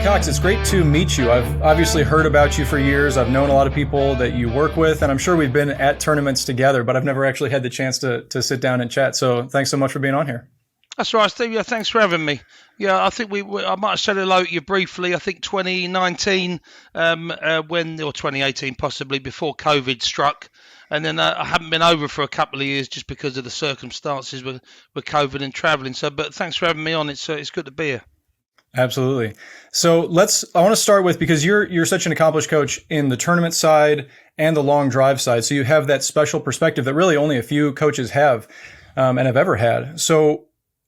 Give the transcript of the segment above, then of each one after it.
Cox, it's great to meet you. I've obviously heard about you for years. I've known a lot of people that you work with, and I'm sure we've been at tournaments together, but I've never actually had the chance to sit down and chat. So thanks so much for being on here. That's right, Steve. Yeah, thanks for having me. Yeah, I think I might have said hello to you briefly. I think 2019, or 2018 possibly, before COVID struck. And then I haven't been over for a couple of years just because of the circumstances with COVID and travelling. So, but thanks for having me on. It's good to be here. Absolutely. So I want to start with, because you're such an accomplished coach in the tournament side and the long drive side. So you have that special perspective that really only a few coaches have, and have ever had. So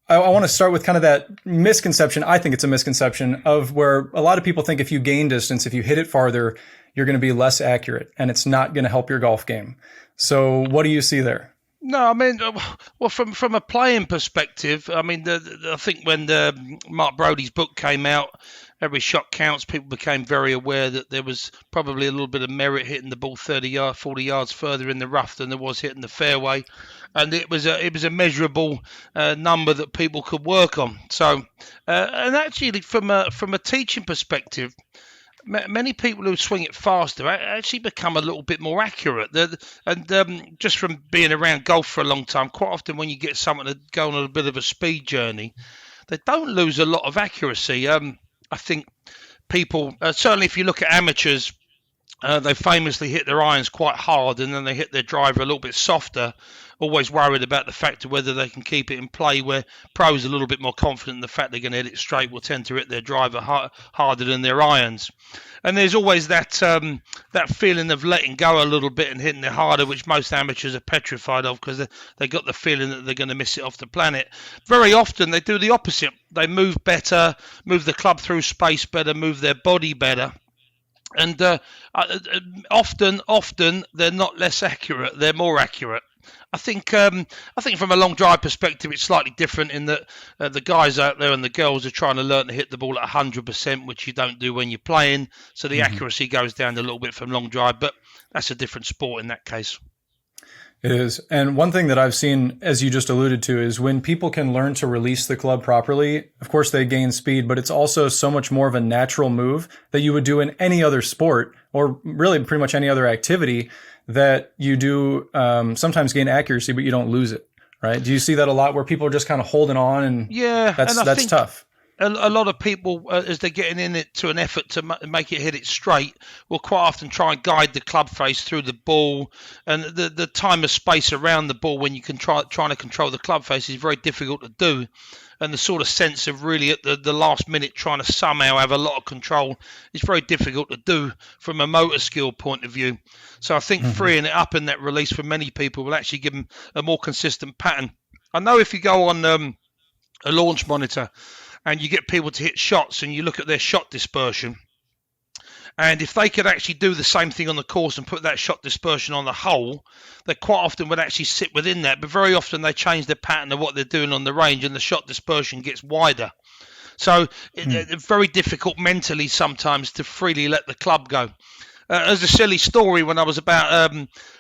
I want to start with kind of that misconception. I think it's a misconception of where a lot of people think if you gain distance, if you hit it farther, you're going to be less accurate and it's not going to help your golf game. So what do you see there? No, I mean, well, from a playing perspective, I mean, I think when Mark Brody's book came out, Every Shot Counts, people became very aware that there was probably a little bit of merit hitting the ball 40 yards further in the rough than there was hitting the fairway, and it was a measurable number that people could work on. So, and actually, from a teaching perspective, many people who swing it faster actually become a little bit more accurate. And just from being around golf for a long time, quite often when you get someone to go on a bit of a speed journey, they don't lose a lot of accuracy. I think people, certainly if you look at amateurs, they famously hit their irons quite hard and then they hit their driver a little bit softer, always worried about the fact of whether they can keep it in play, where pros are a little bit more confident in the fact they're going to hit it straight, will tend to hit their driver harder than their irons. And there's always that feeling of letting go a little bit and hitting it harder, which most amateurs are petrified of because they got the feeling that they're going to miss it off the planet. Very often they do the opposite. They move better, move the club through space better, move their body better. And often they're not less accurate; they're more accurate. I think from a long drive perspective, it's slightly different in that the guys out there and the girls are trying to learn to hit the ball at 100%, which you don't do when you're playing. So the accuracy goes down a little bit from long drive, but that's a different sport in that case. It is. And one thing that I've seen, as you just alluded to, is when people can learn to release the club properly, of course they gain speed, but it's also so much more of a natural move that you would do in any other sport, or really pretty much any other activity, that you do sometimes gain accuracy, but you don't lose it, right? Do you see that a lot where people are just kind of holding on, and that's tough? A lot of people, as they're getting in it to an effort to make it hit it straight, will quite often try and guide the club face through the ball, and the time and space around the ball when you can trying to control the club face is very difficult to do. And the sort of sense of really at the last minute trying to somehow have a lot of control is very difficult to do from a motor skill point of view. So I think freeing it up in that release for many people will actually give them a more consistent pattern. I know if you go on a launch monitor and you get people to hit shots and you look at their shot dispersion, and if they could actually do the same thing on the course and put that shot dispersion on the hole, they quite often would actually sit within that. But very often they change their pattern of what they're doing on the range and the shot dispersion gets wider. So it's very difficult mentally sometimes to freely let the club go. As a silly story, when I was about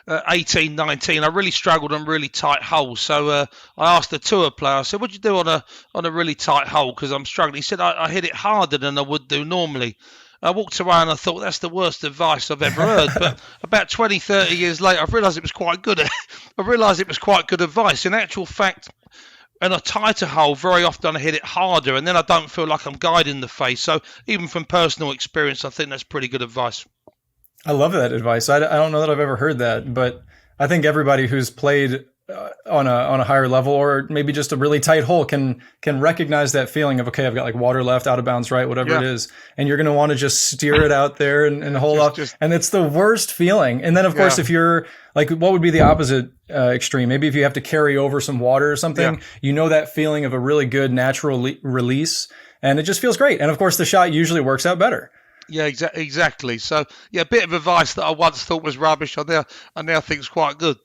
18, 19, I really struggled on really tight holes. So I asked the tour player, I said, "What do you do on a really tight hole? Because I'm struggling." He said, I hit it harder than I would do normally. I walked away and I thought, that's the worst advice I've ever heard. But about 20, 30 years later, I've realised it was quite good. I realised it was quite good advice. In actual fact, in a tighter hole, very often I hit it harder, and then I don't feel like I'm guiding the face. So even from personal experience, I think that's pretty good advice. I love that advice. I don't know that I've ever heard that, but I think everybody who's played on a higher level, or maybe just a really tight hole, can recognize that feeling of, okay, I've got like water left, out of bounds right, whatever it is, and you're going to want to just steer it out there and hold off, and it's the worst feeling. And then of course, if you're like, what would be the opposite extreme? Maybe if you have to carry over some water or something, you know, that feeling of a really good natural release, and it just feels great. And of course, the shot usually works out better. Yeah, exactly. So yeah, a bit of advice that I once thought was rubbish, I now think is quite good.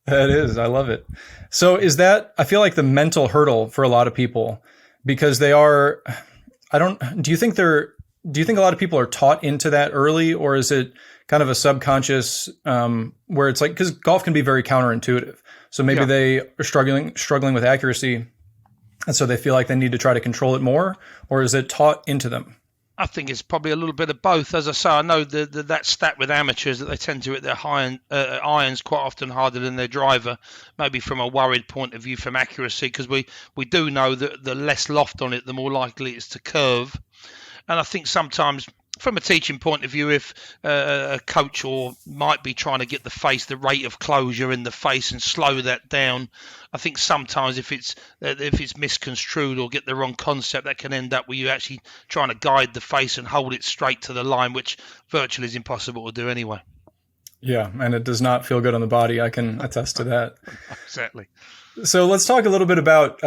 That is. I love it. So is that, I feel like, the mental hurdle for a lot of people, because they are, do you think a lot of people are taught into that early, or is it kind of a subconscious, where it's like, because golf can be very counterintuitive. So maybe they are struggling with accuracy, and so they feel like they need to try to control it more, or is it taught into them? I think it's probably a little bit of both. As I say, I know that stat with amateurs that they tend to hit their irons quite often harder than their driver, maybe from a worried point of view from accuracy, because we do know that the less loft on it, the more likely it's to curve. And I think sometimes, from a teaching point of view, if a coach or might be trying to get the rate of closure in the face and slow that down, I think sometimes if it's misconstrued or get the wrong concept, that can end up with you actually trying to guide the face and hold it straight to the line, which virtually is impossible to do anyway. Yeah, and it does not feel good on the body. I can attest to that. Exactly. So let's talk a little bit about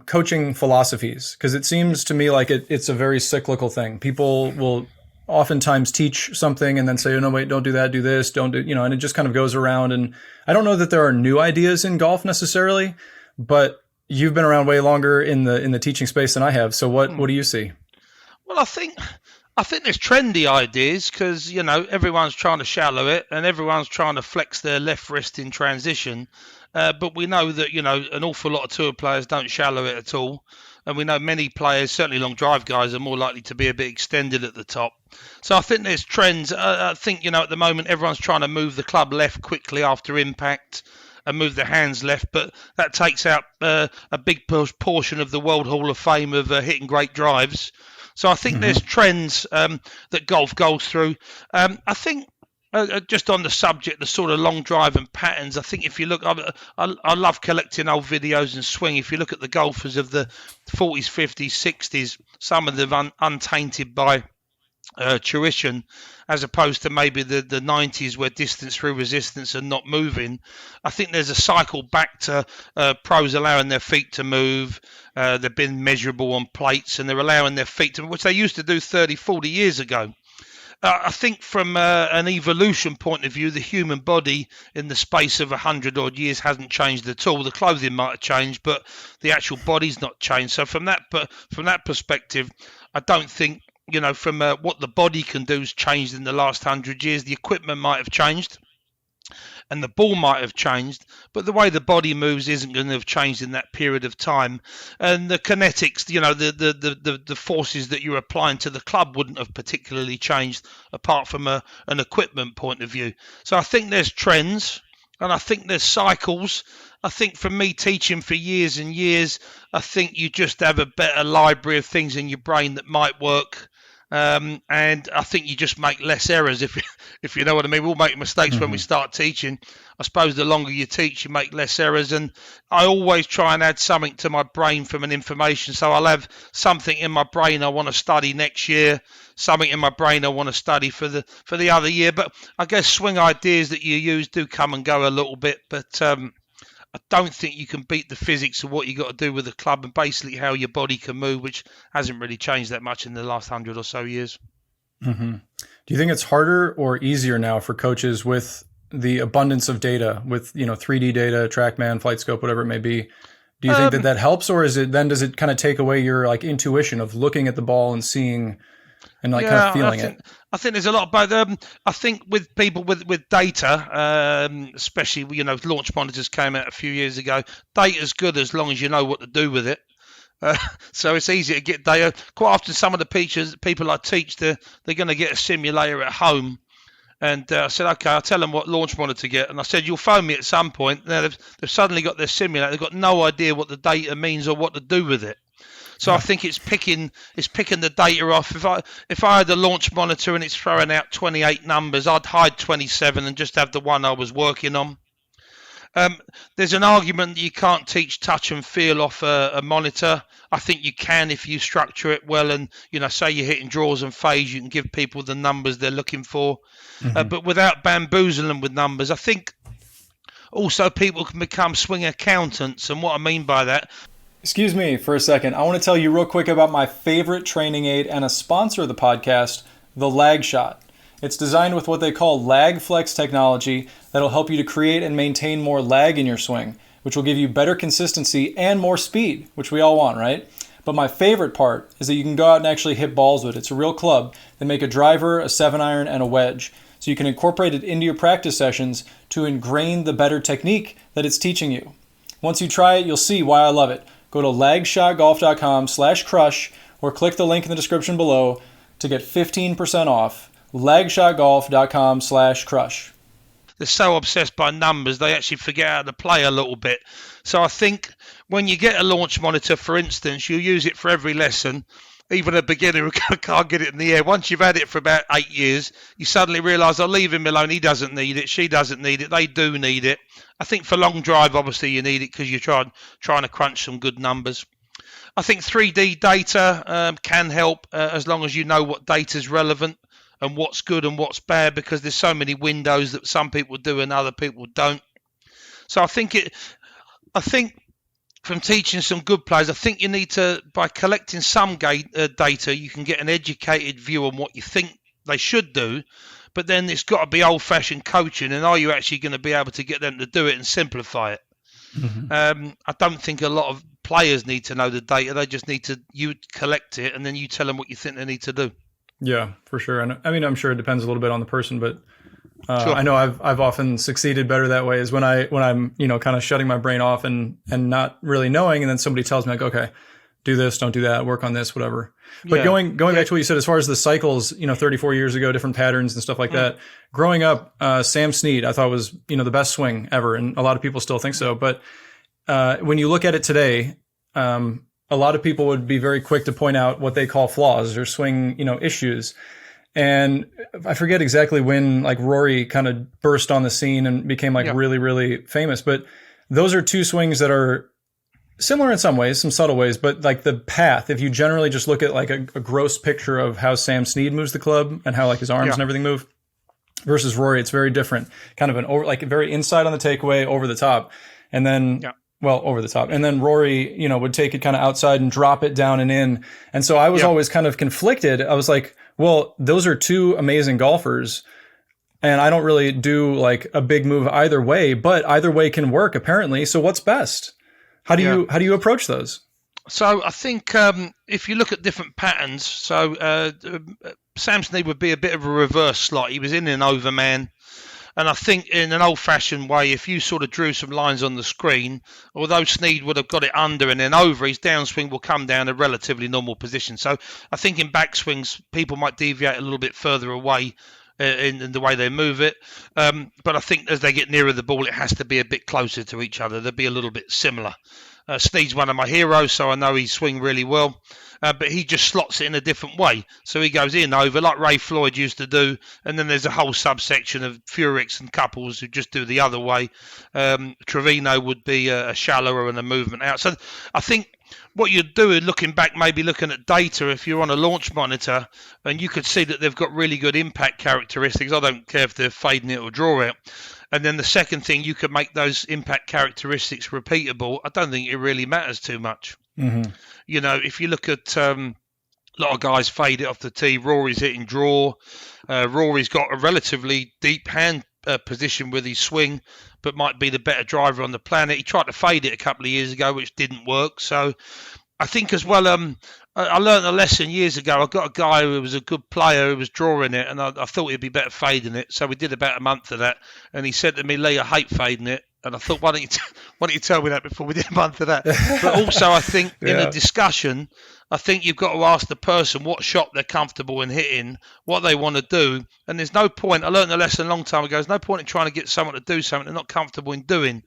coaching philosophies, because it seems to me like it's a very cyclical thing. People will oftentimes teach something and then say, oh, no, wait, don't do that, do this, don't do, and it just kind of goes around. And I don't know that there are new ideas in golf necessarily, but you've been around way longer in the teaching space than I have. So what do you see? Well, I think there's trendy ideas because, everyone's trying to shallow it and everyone's trying to flex their left wrist in transition. But we know that, an awful lot of tour players don't shallow it at all. And we know many players, certainly long drive guys, are more likely to be a bit extended at the top. So I think there's trends. I think, at the moment, everyone's trying to move the club left quickly after impact and move the hands left. But that takes out a big portion of the World Hall of Fame of hitting great drives. So I think there's trends that golf goes through. I think just on the subject, the sort of long drive and patterns, I think if you look, I love collecting old videos and swing. If you look at the golfers of the 40s, 50s, 60s, some of them untainted by tuition, as opposed to maybe the 90s where distance through resistance and not moving. I think there's a cycle back to pros allowing their feet to move. They've been measurable on plates and they're allowing their feet to move, which they used to do 30, 40 years ago. I think from an evolution point of view, the human body in the space of 100 odd years hasn't changed at all. The clothing might have changed, but the actual body's not changed. So from that perspective, I don't think, from what the body can do has changed in the last 100 years. The equipment might have changed and the ball might have changed, but the way the body moves isn't going to have changed in that period of time. And the kinetics, the forces that you're applying to the club wouldn't have particularly changed apart from an equipment point of view. So I think there's trends and I think there's cycles. I think for me teaching for years and years, I think you just have a better library of things in your brain that might work. And I think you just make less errors if you know what I mean. We'll make mistakes when we start teaching. I suppose the longer you teach, you make less errors. And I always try and add something to my brain from an information. So I'll have something in my brain I want to study next year, something in my brain I want to study for the other year. But I guess swing ideas that you use do come and go a little bit. But I don't think you can beat the physics of what you got to do with the club and basically how your body can move, which hasn't really changed that much in the last 100 or so years. Mm-hmm. Do you think it's harder or easier now for coaches with the abundance of data, with 3D data, TrackMan, FlightScope, whatever it may be? Do you think that helps, or does it kind of take away your intuition of looking at the ball and seeing and kind of feeling it? I think there's a lot of both. I think with people with data, especially launch monitors came out a few years ago. Data's good as long as you know what to do with it. So it's easy to get data. Quite often, some of the people I teach, they're going to get a simulator at home. And I said, okay, I'll tell them what launch monitor to get. And I said, you'll phone me at some point. Now they've suddenly got their simulator. They've got no idea what the data means or what to do with it. So I think it's picking the data off. If I had a launch monitor and it's throwing out 28 numbers, I'd hide 27 and just have the one I was working on. There's an argument that you can't teach touch and feel off a monitor. I think you can if you structure it well and, say you're hitting draws and fades, you can give people the numbers they're looking for. But without bamboozling them with numbers, I think also people can become swing accountants. And what I mean by that... Excuse me for a second. I want to tell you real quick about my favorite training aid and a sponsor of the podcast, the Lag Shot. It's designed with what they call lag flex technology that'll help you to create and maintain more lag in your swing, which will give you better consistency and more speed, which we all want, right? But my favorite part is that you can go out and actually hit balls with it. It's a real club. They make a driver, a 7-iron, and a wedge. So you can incorporate it into your practice sessions to ingrain the better technique that it's teaching you. Once you try it, you'll see why I love it. Go to lagshotgolf.com/crush or click the link in the description below. to get 15% off. Legshotgolf.com/crush. They're so obsessed by numbers, they actually forget how to play a little bit. So I think when you get a launch monitor, for instance, you use it for every lesson. Even a beginner who can't get it in the air. Once you've had it for about 8 years, you suddenly realise, I'll leave him alone. He doesn't need it. She doesn't need it. They do need it. I think for long drive, obviously, you need it because you're trying to crunch some good numbers. I think 3D data can help as long as you know what data is relevant and what's good and what's bad, because there's so many windows that some people do and other people don't. So I think from teaching some good players, I think you need to, by collecting some data, you can get an educated view on what you think they should do. But then it's got to be old-fashioned coaching, and are you actually going to be able to get them to do it and simplify it? Mm-hmm. I don't think a lot of players need to know the data. They just need to collect it, and then you tell them what you think they need to do. Yeah, for sure. And I mean, I'm sure it depends a little bit on the person, but Sure. I know I've often succeeded better that way, is when I'm kind of shutting my brain off and not really knowing, and then somebody tells me, like, okay, do this, don't do that, work on this, whatever. But going back to what you said, as far as the cycles, 34 years ago, different patterns and stuff like that. Growing up, Sam Snead, I thought was the best swing ever, and a lot of people still think so. But when you look at it today, a lot of people would be very quick to point out what they call flaws or swing issues. And I forget exactly when, like, Rory kind of burst on the scene and became really, really famous. But those are two swings that are similar in some ways, some subtle ways. But like the path, if you generally just look at like a gross picture of how Sam Snead moves the club and how like his arms and everything move versus Rory, it's very different. Kind of an very inside on the takeaway, over the top, and then. Yeah. Well, over the top. And then Rory, would take it kind of outside and drop it down and in. And so I was always kind of conflicted. I was like, well, those are two amazing golfers, and I don't really do like a big move either way, but either way can work apparently. So what's best? How do you approach those? So I think if you look at different patterns, so Sam Snead would be a bit of a reverse slot. He was in an overman. And I think in an old-fashioned way, if you sort of drew some lines on the screen, although Snead would have got it under and then over, his downswing will come down a relatively normal position. So I think in backswings, people might deviate a little bit further away in the way they move it. But I think as they get nearer the ball, it has to be a bit closer to each other. They'll be a little bit similar. Snead's one of my heroes, so I know he swing really well. But he just slots it in a different way. So he goes in over, like Ray Floyd used to do, and then there's a whole subsection of Furix and Couples who just do the other way. Trevino would be a shallower and a movement out. So I think what you're doing, looking back, maybe looking at data, if you're on a launch monitor, and you could see that they've got really good impact characteristics. I don't care if they're fading it or draw it. And then the second thing, you could make those impact characteristics repeatable. I don't think it really matters too much. Mm-hmm. If you look at a lot of guys fade it off the tee. Rory's hitting draw. Rory's got a relatively deep hand position with his swing, but might be the better driver on the planet. He tried to fade it a couple of years ago, which didn't work. So I think as well, I learned a lesson years ago. I got a guy who was a good player who was drawing it, and I thought he'd be better fading it. So we did about a month of that, and he said to me, "Lee, I hate fading it." And I thought, why don't you tell me that before we did a month of that? But also, I think in a discussion, I think you've got to ask the person what shot they're comfortable in hitting, what they want to do. And there's no point, I learned a lesson a long time ago, there's no point in trying to get someone to do something they're not comfortable in doing.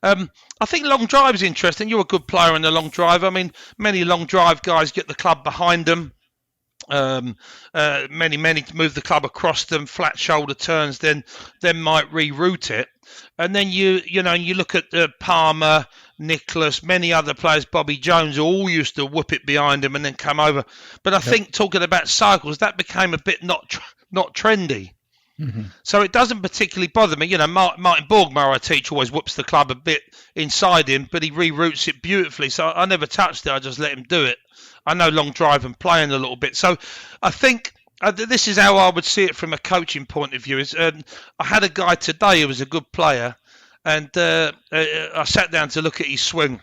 I think long drive is interesting. You're a good player in the long drive. I mean, many long drive guys get the club behind them. Many move the club across them, flat shoulder turns, then might reroute it. And then you look at Palmer, Nicholas, many other players, Bobby Jones, who all used to whoop it behind him and then come over. But I think talking about cycles, that became a bit not trendy. Mm-hmm. So it doesn't particularly bother me. Martin Borgmar, I teach, always whoops the club a bit inside him, but he reroutes it beautifully. So I never touched it. I just let him do it. I know long drive and playing a little bit. So I think this is how I would see it from a coaching point of view. I had a guy today who was a good player, and I sat down to look at his swing,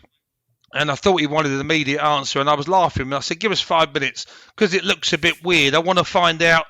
and I thought he wanted an immediate answer, and I was laughing. And I said, give us 5 minutes, because it looks a bit weird. I want to find out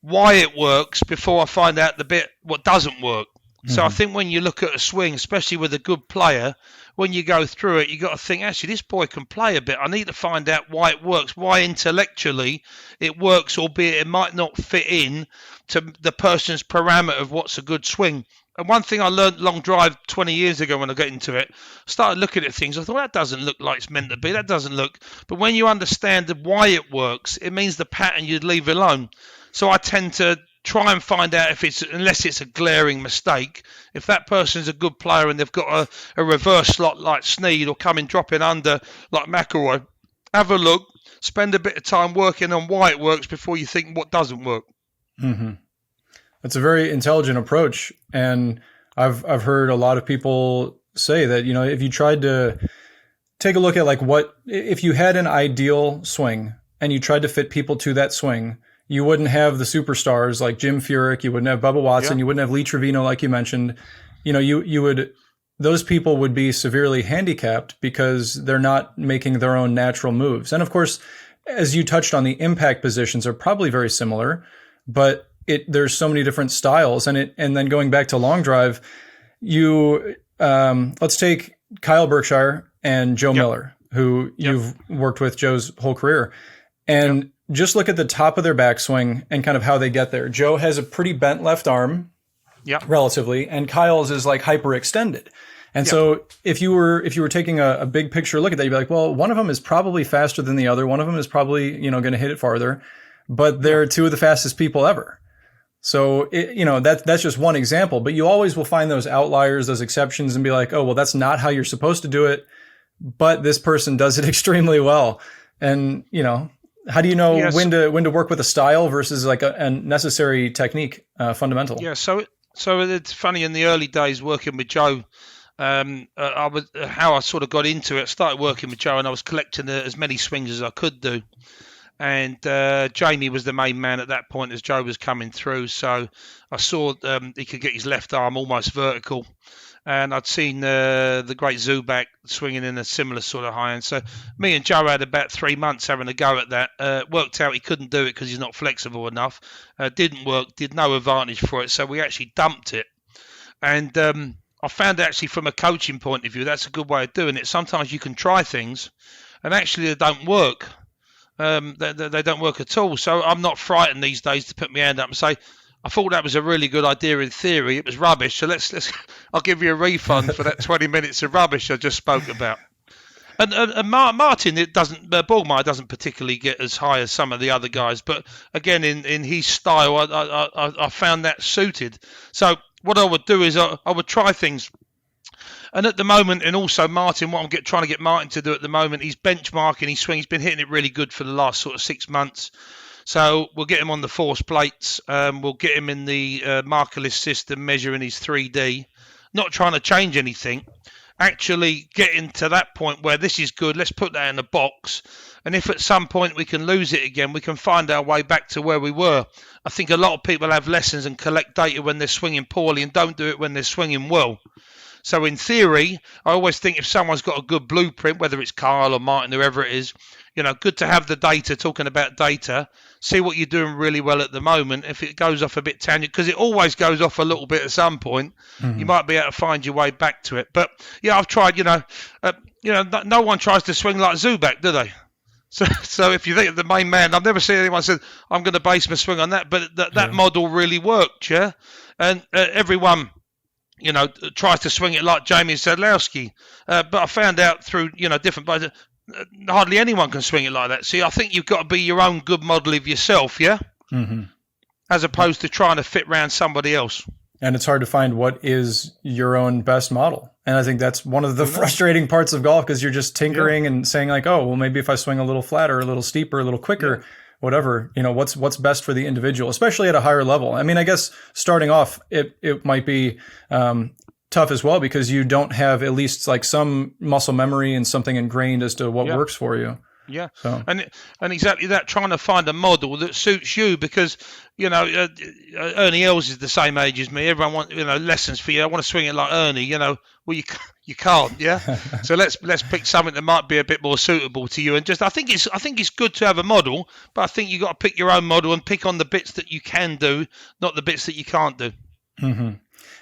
why it works before I find out the bit what doesn't work. So I think when you look at a swing, especially with a good player, when you go through it, you got to think, actually, this boy can play a bit. I need to find out why it works, why intellectually it works, albeit it might not fit in to the person's parameter of what's a good swing. And one thing I learned long drive 20 years ago when I got into it, I started looking at things. I thought, that doesn't look like it's meant to be. That doesn't look. But when you understand why it works, it means the pattern you'd leave alone. So I tend to try and find out if it's, unless it's a glaring mistake, if that person's a good player and they've got a reverse slot like Snead or coming dropping under like McIlroy, have a look, spend a bit of time working on why it works before you think what doesn't work. Mm-hmm. That's a very intelligent approach, and I've heard a lot of people say that, you know, if you tried to take a look at like what if you had an ideal swing and you tried to fit people to that swing, you wouldn't have the superstars like Jim Furyk, you wouldn't have Bubba Watson, you wouldn't have Lee Trevino like you mentioned. You know, you would, those people would be severely handicapped because they're not making their own natural moves. And of course, as you touched on, the impact positions are probably very similar, but there's so many different styles. And then going back to long drive, let's take Kyle Berkshire and Joe Miller, who you've worked with Joe's whole career. And just look at the top of their backswing and kind of how they get there. Joe has a pretty bent left arm, relatively, and Kyle's is like hyperextended. And so if you were taking a big picture look at that, you'd be like, well, one of them is probably faster than the other. One of them is probably, you know, going to hit it farther, but they're two of the fastest people ever. So, that's just one example, but you always will find those outliers, those exceptions, and be like, oh, well, that's not how you're supposed to do it, but this person does it extremely well. And, you know, how do you know when to work with a style versus like a necessary technique, fundamental? Yeah. So it's funny, in the early days working with Joe, how I sort of got into it. I started working with Joe and I was collecting as many swings as I could do. And Jamie was the main man at that point as Joe was coming through. So I saw he could get his left arm almost vertical. And I'd seen the great Zubak swinging in a similar sort of high end. So me and Joe had about 3 months having a go at that. Worked out he couldn't do it because he's not flexible enough. Didn't work, did no advantage for it. So we actually dumped it. And I found actually from a coaching point of view, that's a good way of doing it. Sometimes you can try things and actually they don't work. They don't work at all. So I'm not frightened these days to put my hand up and say, I thought that was a really good idea in theory. It was rubbish. So I'll give you a refund for that 20 minutes of rubbish I just spoke about. And Martin, Borgmeier doesn't particularly get as high as some of the other guys, but again, in his style, I found that suited. So what I would do is I would try things. And at the moment, and also Martin, what I'm trying to get Martin to do at the moment, he's benchmarking his swing. He's been hitting it really good for the last sort of 6 months. So we'll get him on the force plates. We'll get him in the markerless system, measuring his 3D. Not trying to change anything. Actually getting to that point where this is good. Let's put that in a box. And if at some point we can lose it again, we can find our way back to where we were. I think a lot of people have lessons and collect data when they're swinging poorly and don't do it when they're swinging well. So in theory, I always think if someone's got a good blueprint, whether it's Kyle or Martin, whoever it is, good to have the data, talking about data, see what you're doing really well at the moment. If it goes off a bit tangent, because it always goes off a little bit at some point, you might be able to find your way back to it. But yeah, I've tried, no one tries to swing like Zubak, do they? So if you think of the main man, I've never seen anyone say, I'm going to base my swing on that, but that model really worked, yeah? And everyone, tries to swing it like Jamie Sadlowski. But I found out through, different ways, hardly anyone can swing it like that. See, I think you've got to be your own good model of yourself, yeah? Mm-hmm. As opposed to trying to fit around somebody else. And it's hard to find what is your own best model. And I think that's one of the frustrating parts of golf, because you're just tinkering and saying like, oh, well, maybe if I swing a little flatter, a little steeper, a little quicker, whatever, what's best for the individual, especially at a higher level. I mean, I guess starting off, it might be tough as well, because you don't have at least like some muscle memory and something ingrained as to what works for you. Yeah, so. and exactly that, trying to find a model that suits you, because Ernie Els is the same age as me. Everyone wants lessons for you. I want to swing it like Ernie. Well, you can't. Yeah, so let's pick something that might be a bit more suitable to you. And just I think it's good to have a model, but I think you got to pick your own model and pick on the bits that you can do, not the bits that you can't do. Mm-hmm.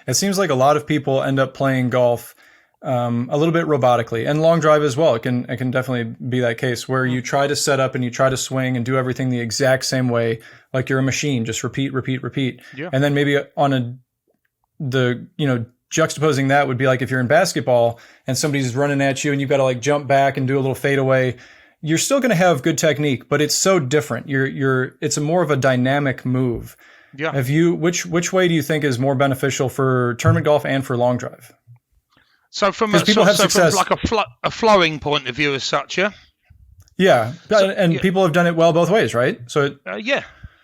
It seems like a lot of people end up playing golf a little bit robotically, and long drive as well. It can definitely be that case where you try to set up and you try to swing and do everything the exact same way, like you're a machine, just repeat, repeat, repeat. Yeah. And then maybe juxtaposing that would be like if you're in basketball and somebody's running at you and you've got to like jump back and do a little fadeaway. You're still going to have good technique, but it's so different. It's a more of a dynamic move. Yeah. Which way do you think is more beneficial for tournament golf and for long drive? So from like a flowing point of view as such, yeah? Yeah, and people have done it well both ways, right? So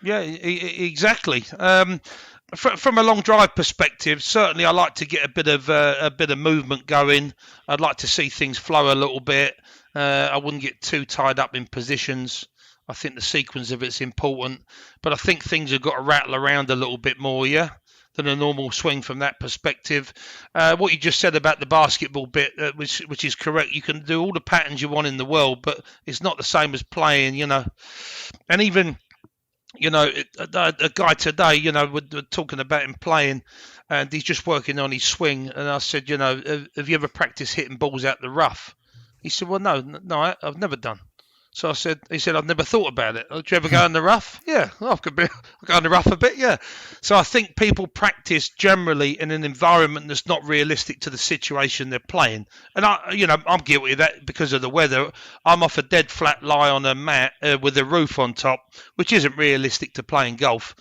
exactly. From a long drive perspective, certainly I like to get a bit of movement going. I'd like to see things flow a little bit. I wouldn't get too tied up in positions. I think the sequence of it's important, but I think things have got to rattle around a little bit more, than a normal swing from that perspective. What you just said about the basketball bit, which is correct. You can do all the patterns you want in the world, but it's not the same as playing, And even, a guy today, we're talking about him playing, and he's just working on his swing. And I said, have you ever practiced hitting balls out the rough? He said, well, no, I've never done. So he said, I've never thought about it. Did you ever go in the rough? Yeah, I'll go in the rough a bit, yeah. So I think people practice generally in an environment that's not realistic to the situation they're playing. And I'm guilty of that because of the weather. I'm off a dead flat lie on a mat with a roof on top, which isn't realistic to playing golf.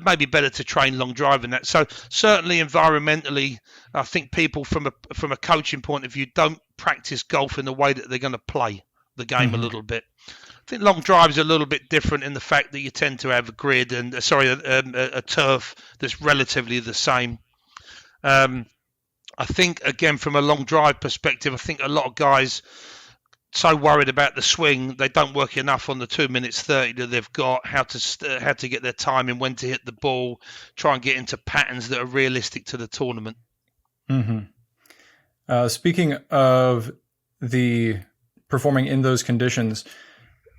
Maybe better to train long drive than that. So certainly environmentally, I think people from a coaching point of view don't practice golf in the way that they're going to play the game a little bit. I think long drive is a little bit different in the fact that you tend to have a grid and a turf that's relatively the same. I think again from a long drive perspective, I think a lot of guys so worried about the swing they don't work enough on the 2 minutes 30 that they've got, how to get their timing, when to hit the ball, try and get into patterns that are realistic to the tournament. Speaking of the performing in those conditions,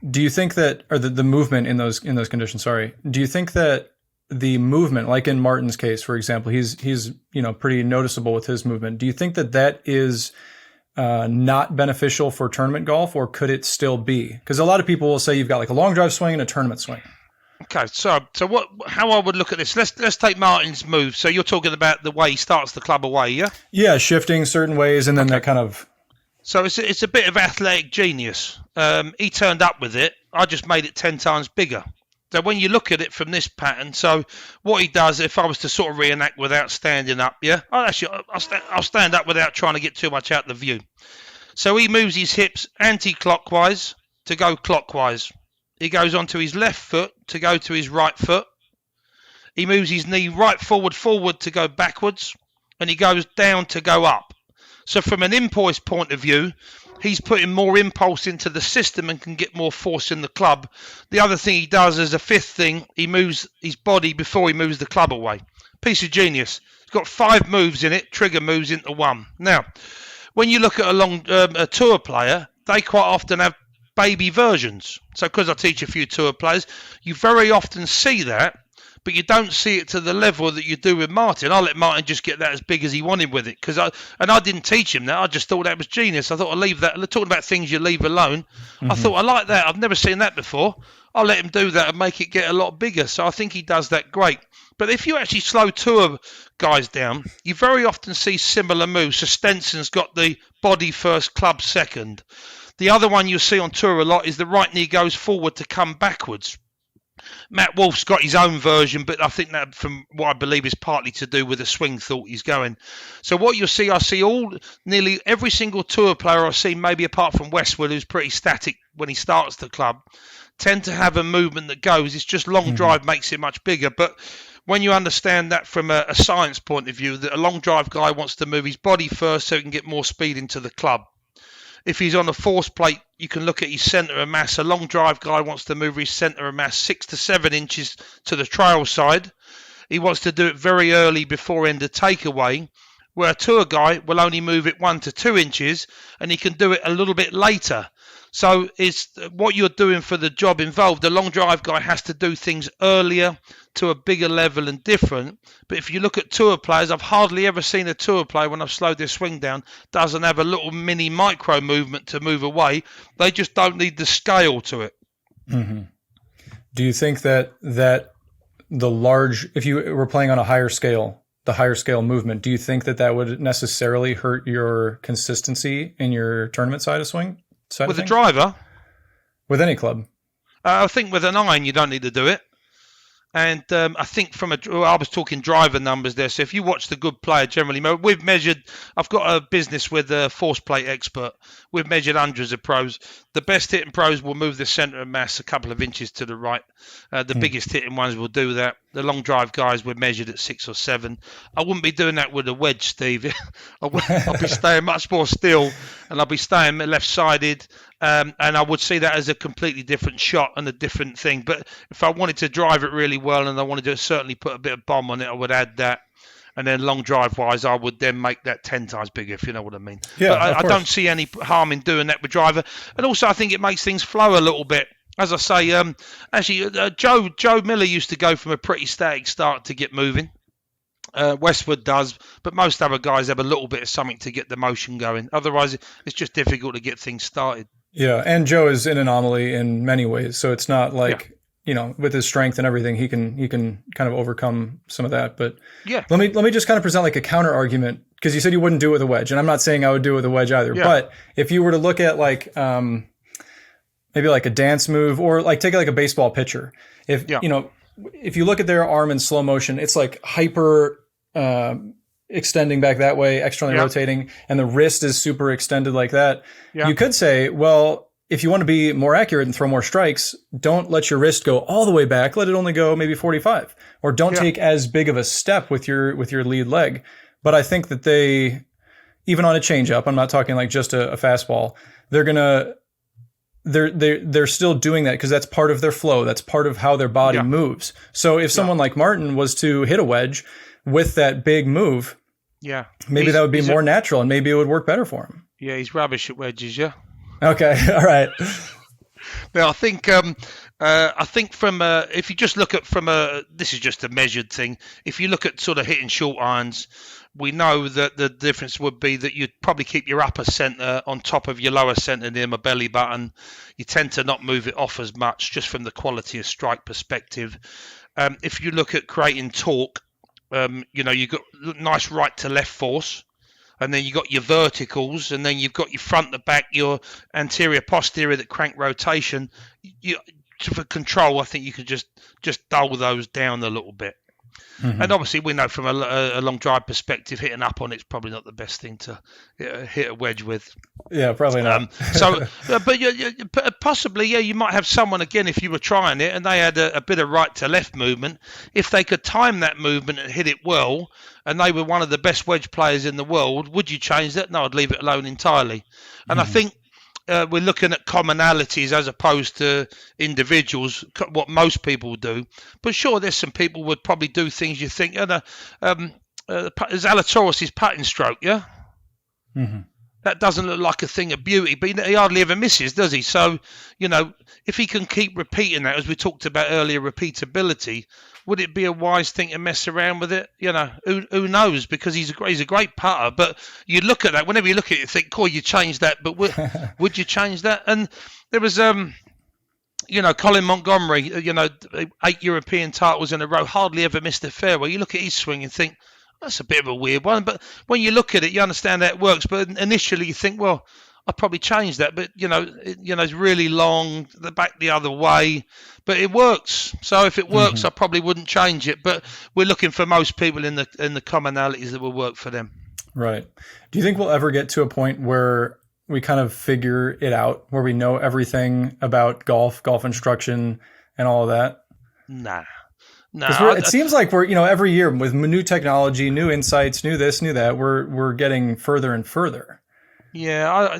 do you think that, or the movement in those conditions, do you think that the movement, like in Martin's case, for example, he's pretty noticeable with his movement. Do you think that is not beneficial for tournament golf, or could it still be? Because a lot of people will say you've got like a long drive swing and a tournament swing. Okay, so how I would look at this, let's take Martin's move. So you're talking about the way he starts the club away, yeah? Yeah, shifting certain ways, and then that kind of... So it's a bit of athletic genius. He turned up with it. I just made it 10 times bigger. So when you look at it from this pattern, so what he does, if I was to sort of reenact without standing up, I'll stand up without trying to get too much out of the view. So he moves his hips anti-clockwise to go clockwise. He goes onto his left foot to go to his right foot. He moves his knee right forward to go backwards, and he goes down to go up. So from an impulse point of view, he's putting more impulse into the system and can get more force in the club. The other thing he does as a fifth thing, he moves his body before he moves the club away. Piece of genius. It's got 5 moves in it, trigger moves into one. Now, when you look at a tour player, they quite often have baby versions. So because I teach a few tour players, you very often see that, but you don't see it to the level that you do with Martin. I let Martin just get that as big as he wanted with it, I didn't teach him that. I just thought that was genius. I thought I'll leave that. Talking about things you leave alone, I thought I like that. I've never seen that before. I'll let him do that and make it get a lot bigger. So I think he does that great. But if you actually slow tour guys down, you very often see similar moves. So Stenson's got the body first, club second. The other one you'll see on tour a lot is the right knee goes forward to come backwards. Matt Wolf's got his own version, but I think that from what I believe is partly to do with the swing thought he's going. So what you'll see, I see nearly every single tour player I see, maybe apart from Westwood, who's pretty static when he starts the club, tend to have a movement that goes. It's just long drive makes it much bigger. But when you understand that from a science point of view, that a long drive guy wants to move his body first so he can get more speed into the club. If he's on a force plate, you can look at his centre of mass. A long drive guy wants to move his centre of mass 6 to 7 inches to the trail side. He wants to do it very early before end of takeaway. where a tour guy will only move it 1 to 2 inches, and he can do it a little bit later. So it's what you're doing for the job involved. The long drive guy has to do things earlier, to a bigger level and different. But if you look at tour players, I've hardly ever seen a tour player, when I've slowed their swing down, doesn't have a little mini micro movement to move away. They just don't need the scale to it. Mm-hmm. Do you think that if you were playing on a higher scale, the higher scale movement, do you think that would necessarily hurt your consistency in your tournament side of swing? With a driver? With any club? I think with an iron, you don't need to do it. And I think I was talking driver numbers there. So if you watch the good player generally, we've measured, I've got a business with a force plate expert. We've measured hundreds of pros. The best hitting pros will move the centre of mass a couple of inches to the right. The biggest hitting ones will do that. The long drive guys were measured at 6 or 7. I wouldn't be doing that with a wedge, Steve. I'll be staying much more still, and I'll be staying left-sided. And I would see that as a completely different shot and a different thing. But if I wanted to drive it really well and I wanted to certainly put a bit of bomb on it, I would add that. And then long drive-wise, I would then make that 10 times bigger, if you know what I mean. Yeah, but I don't see any harm in doing that with driver. And also, I think it makes things flow a little bit. As I say, actually, Joe Miller used to go from a pretty static start to get moving. Westwood does, but most other guys have a little bit of something to get the motion going. Otherwise, it's just difficult to get things started. Yeah, and Joe is an anomaly in many ways. So it's not like, with his strength and everything, he can kind of overcome some of that. But yeah, let me just kind of present like a counter argument, because you said you wouldn't do it with a wedge, and I'm not saying I would do it with a wedge either. Yeah. But if you were to look at like maybe like a dance move, or like take like a baseball pitcher, if you look at their arm in slow motion, it's like hyper extending back that way, externally rotating, and the wrist is super extended like that. Yeah. You could say, well, if you want to be more accurate and throw more strikes, don't let your wrist go all the way back. Let it only go maybe 45, or don't take as big of a step with your lead leg. But I think that they, even on a changeup, I'm not talking like just a fastball, they're still doing that because that's part of their flow. That's part of how their body moves. So if someone like Martin was to hit a wedge with that big move, maybe that would be more natural, and maybe it would work better for him. Yeah, he's rubbish at wedges. Yeah. Okay. All right. Now I think from if you just look at this is just a measured thing. If you look at sort of hitting short irons, we know that the difference would be that you'd probably keep your upper centre on top of your lower centre near my belly button. You tend to not move it off as much, just from the quality of strike perspective. If you look at creating torque, you've got nice right to left force, and then you've got your verticals, and then you've got your front to back, your anterior posterior, that crank rotation. For control, I think you could just dull those down a little bit. Mm-hmm. And obviously, we know from a long drive perspective, hitting up on it's probably not the best thing to hit a wedge with. Yeah, probably not. But possibly, you might have someone, again, if you were trying it and they had a bit of right to left movement, if they could time that movement and hit it well, and they were one of the best wedge players in the world, would you change that? No, I'd leave it alone entirely. And I think we're looking at commonalities as opposed to individuals, what most people do. But sure, there's some people would probably do things you think, Zalatoris' putting stroke, yeah? Mm-hmm. That doesn't look like a thing of beauty, but he hardly ever misses, does he? So, if he can keep repeating that, as we talked about earlier, repeatability, would it be a wise thing to mess around with it? Who knows? Because he's a great putter, but you look at that, whenever you look at it, you think, cool, you changed that, but would you change that? And there was, Colin Montgomery, 8 European titles in a row, hardly ever missed a fairway. You look at his swing and think, that's a bit of a weird one. But when you look at it, you understand how it works. But initially you think, well, I'd probably change that. But, it's really long, the back the other way. But it works. So if it works, I probably wouldn't change it. But we're looking for most people in the commonalities that will work for them. Right. Do you think we'll ever get to a point where we kind of figure it out, where we know everything about golf instruction and all of that? Nah. No, it seems like we're, every year with new technology, new insights, new this, new that, we're getting further and further. Yeah,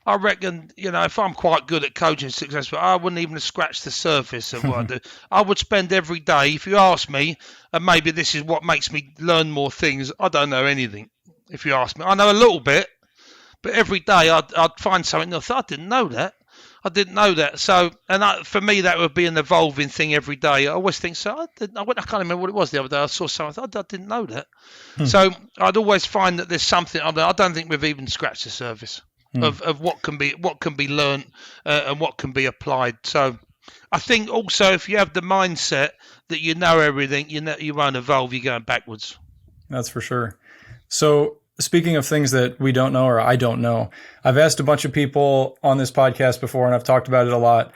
I reckon, if I'm quite good at coaching successful, I wouldn't even scratch the surface of what I do. I would spend every day, if you ask me, and maybe this is what makes me learn more things, I don't know anything. if you ask me. I know a little bit, but every day I'd find something and I thought, I didn't know that. I didn't know that. So, for me, that would be an evolving thing every day. I always think so. I can't remember what it was the other day. I saw something. I didn't know that. So I'd always find that there's something. I don't think we've even scratched the surface of what can be learnt and what can be applied. So I think also if you have the mindset that you know everything, you won't evolve. You're going backwards. That's for sure. So speaking of things that we don't know or I don't know, I've asked a bunch of people on this podcast before, and I've talked about it a lot,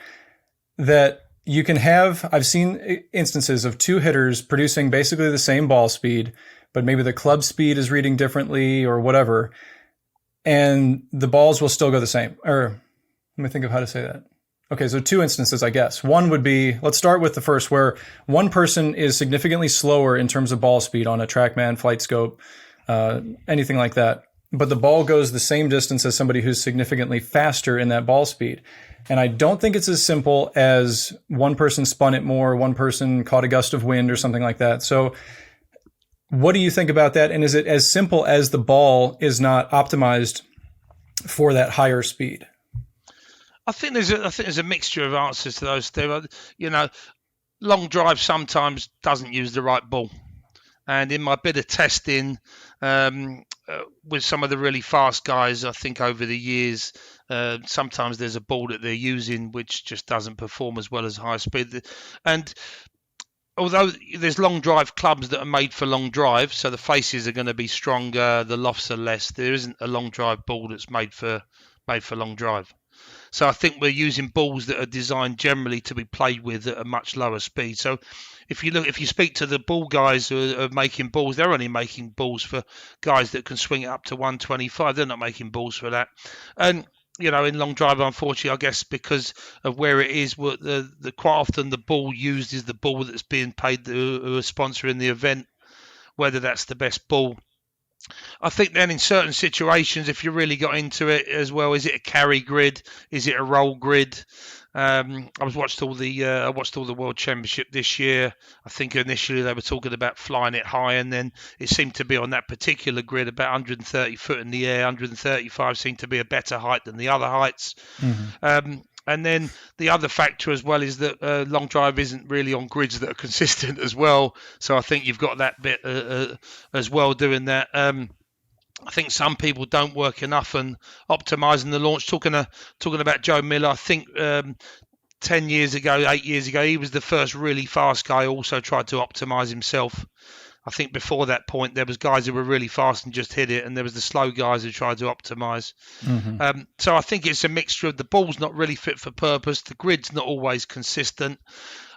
that you can have, I've seen instances of two hitters producing basically the same ball speed, but maybe the club speed is reading differently or whatever, and the balls will still go the same. Or let me think of how to say that. Okay, so two instances, I guess. One would be, let's start with the first, where one person is significantly slower in terms of ball speed on a TrackMan, Flight Scope, anything like that. But the ball goes the same distance as somebody who's significantly faster in that ball speed. And I don't think it's as simple as one person spun it more, one person caught a gust of wind or something like that. So what do you think about that? And is it as simple as the ball is not optimized for that higher speed? I think there's a mixture of answers to those two. Long drive sometimes doesn't use the right ball. And in my bit of testing with some of the really fast guys, I think over the years, sometimes there's a ball that they're using which just doesn't perform as well as high speed. And although there's long drive clubs that are made for long drive, so the faces are going to be stronger, the lofts are less, there isn't a long drive ball that's made for long drive. So I think we're using balls that are designed generally to be played with at a much lower speed. So if you speak to the ball guys who are making balls, they're only making balls for guys that can swing it up to 125. They're not making balls for that. And in long drive, unfortunately, I guess because of where it is, the quite often the ball used is the ball that's being paid who are sponsoring the event, whether that's the best ball. I think then in certain situations, if you really got into it as well, is it a carry grid? Is it a roll grid? I watched all the World Championship this year. I think initially they were talking about flying it high, and then it seemed to be on that particular grid about 130 foot in the air. 135 seemed to be a better height than the other heights. Mm-hmm. And then the other factor as well is that long drive isn't really on grids that are consistent as well. So I think you've got that bit as well doing that. I think some people don't work enough on optimizing the launch. Talking about Joe Miller, I think 8 years ago, he was the first really fast guy who also tried to optimize himself. I think before that point, there was guys who were really fast and just hit it, and there was the slow guys who tried to optimize. Mm-hmm. So I think it's a mixture of the ball's not really fit for purpose, the grid's not always consistent.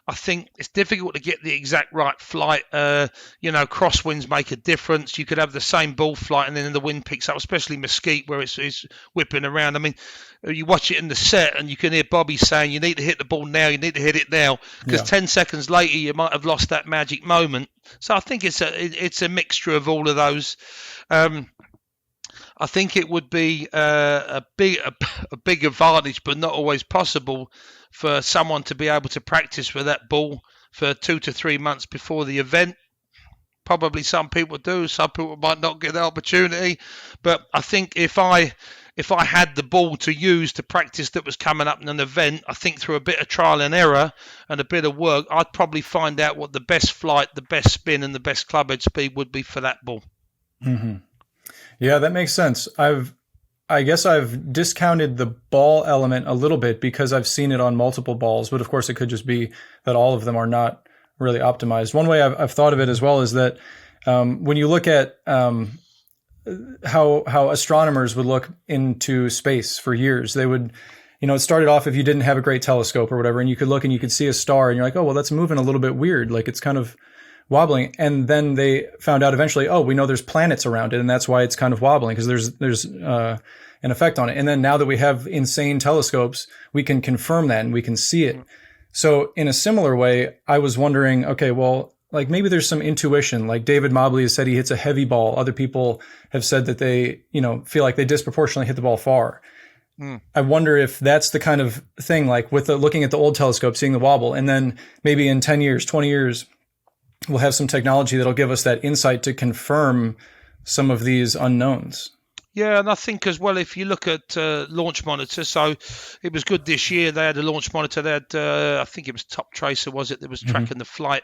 I think it's difficult to get the exact right flight. Crosswinds make a difference. You could have the same ball flight and then the wind picks up, especially Mesquite where it's whipping around. I mean, you watch it in the set and you can hear Bobby saying, you need to hit the ball now, you need to hit it now, because 10 seconds later you might have lost that magic moment. So I think it's a mixture of all of those. I think it would be a big advantage, but not always possible, for someone to be able to practice with that ball for 2 to 3 months before the event. Probably some people do, some people might not get the opportunity. But I think if I had the ball to use to practice that was coming up in an event, I think through a bit of trial and error and a bit of work, I'd probably find out what the best flight, the best spin and the best club head speed would be for that ball. Mm-hmm. Yeah, that makes sense. I guess I've discounted the ball element a little bit because I've seen it on multiple balls, but of course it could just be that all of them are not really optimized. One way I've thought of it as well is that when you look at how astronomers would look into space for years, they would, it started off if you didn't have a great telescope or whatever, and you could look and you could see a star and you're like, oh, well, that's moving a little bit weird. Like it's kind of wobbling. And then they found out eventually, oh, we know there's planets around it, and that's why it's kind of wobbling, because there's an effect on it. And then now that we have insane telescopes, we can confirm that and we can see it. So in a similar way, I was wondering, okay, well, like maybe there's some intuition. Like David Mobley has said he hits a heavy ball. Other people have said that they, feel like they disproportionately hit the ball far. I wonder if that's the kind of thing, like with looking at the old telescope, seeing the wobble, and then maybe in 10 years, 20 years, we'll have some technology that'll give us that insight to confirm some of these unknowns. Yeah, and I think as well, if you look at launch monitor, so it was good this year. They had a launch monitor. They had, I think it was Top Tracer, was it, that was tracking the flight.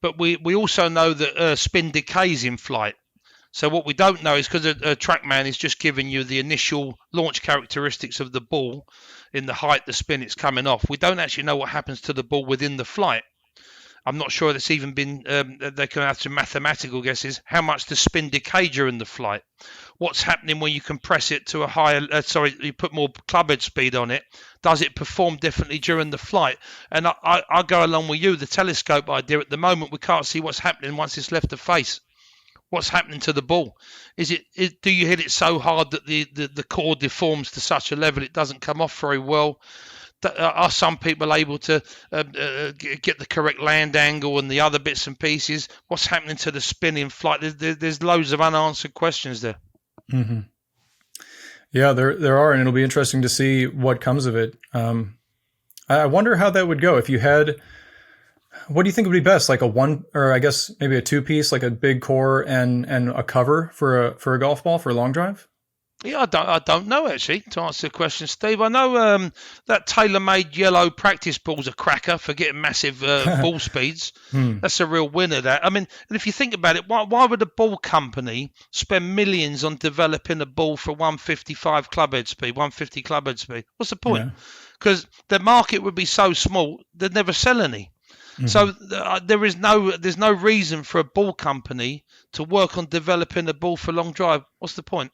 But we also know that spin decays in flight. So what we don't know is because a TrackMan is just giving you the initial launch characteristics of the ball in the height, the spin it's coming off. We don't actually know what happens to the ball within the flight. I'm not sure that's even been, they can have some mathematical guesses. How much does spin decay during the flight? What's happening when you compress it to a higher, you put more clubhead speed on it? Does it perform differently during the flight? And I go along with you, the telescope idea at the moment, we can't see what's happening once it's left the face. What's happening to the ball? Do you hit it so hard that the core deforms to such a level it doesn't come off very well? Are some people able to get the correct land angle and the other bits and pieces? What's happening to the spin in flight? There's loads of unanswered questions there. Mm-hmm. Yeah, there are, and it'll be interesting to see what comes of it. I wonder how that would go if you had. What do you think would be best? Like a one, or I guess maybe a two-piece, like a big core and a cover for a golf ball for a long drive? Yeah, I don't know actually. To answer the question, Steve, I know that tailor-made yellow practice ball's a cracker for getting massive ball speeds. That's a real winner. That, I mean, and if you think about it, why would a ball company spend millions on developing a ball for 155 clubhead speed, 150 clubhead speed? What's the point? Because the market would be so small, they'd never sell any. Mm-hmm. So there's no reason for a ball company to work on developing a ball for long drive. What's the point?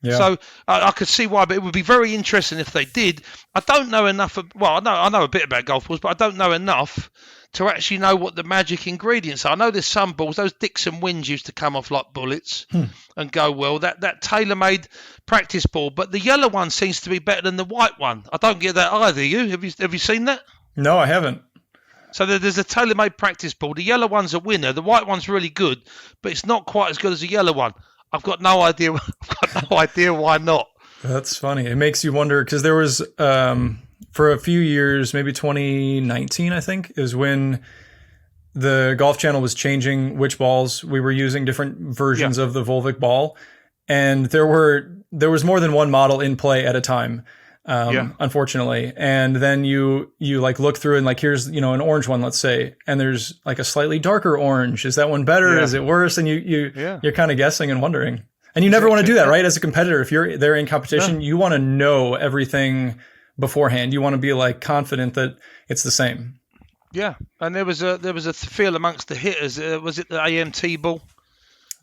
Yeah. So I could see why, but it would be very interesting if they did. I don't know enough. I know a bit about golf balls, but I don't know enough to actually know what the magic ingredients are. I know there's some balls. Those Dixon Winds used to come off like bullets and go well. That tailor-made practice ball, but the yellow one seems to be better than the white one. I don't get that either. Have you seen that? No, I haven't. So there's a tailor-made practice ball. The yellow one's a winner. The white one's really good, but it's not quite as good as the yellow one. I've got no idea. Why not. That's funny. It makes you wonder, because there was for a few years, maybe 2019, I think, is when the Golf Channel was changing which balls we were using, different versions of the Volvic ball, and there was more than one model in play at a time. Unfortunately. And then you like look through and like, here's, an orange one, let's say, and there's like a slightly darker orange. Is that one better? Yeah. Is it worse? And you're kind of guessing and wondering, and you never want to do that, right? As a competitor, if you're there in competition, you want to know everything beforehand. You want to be like confident that it's the same. Yeah. And there was a feel amongst the hitters. Was it the AMT ball?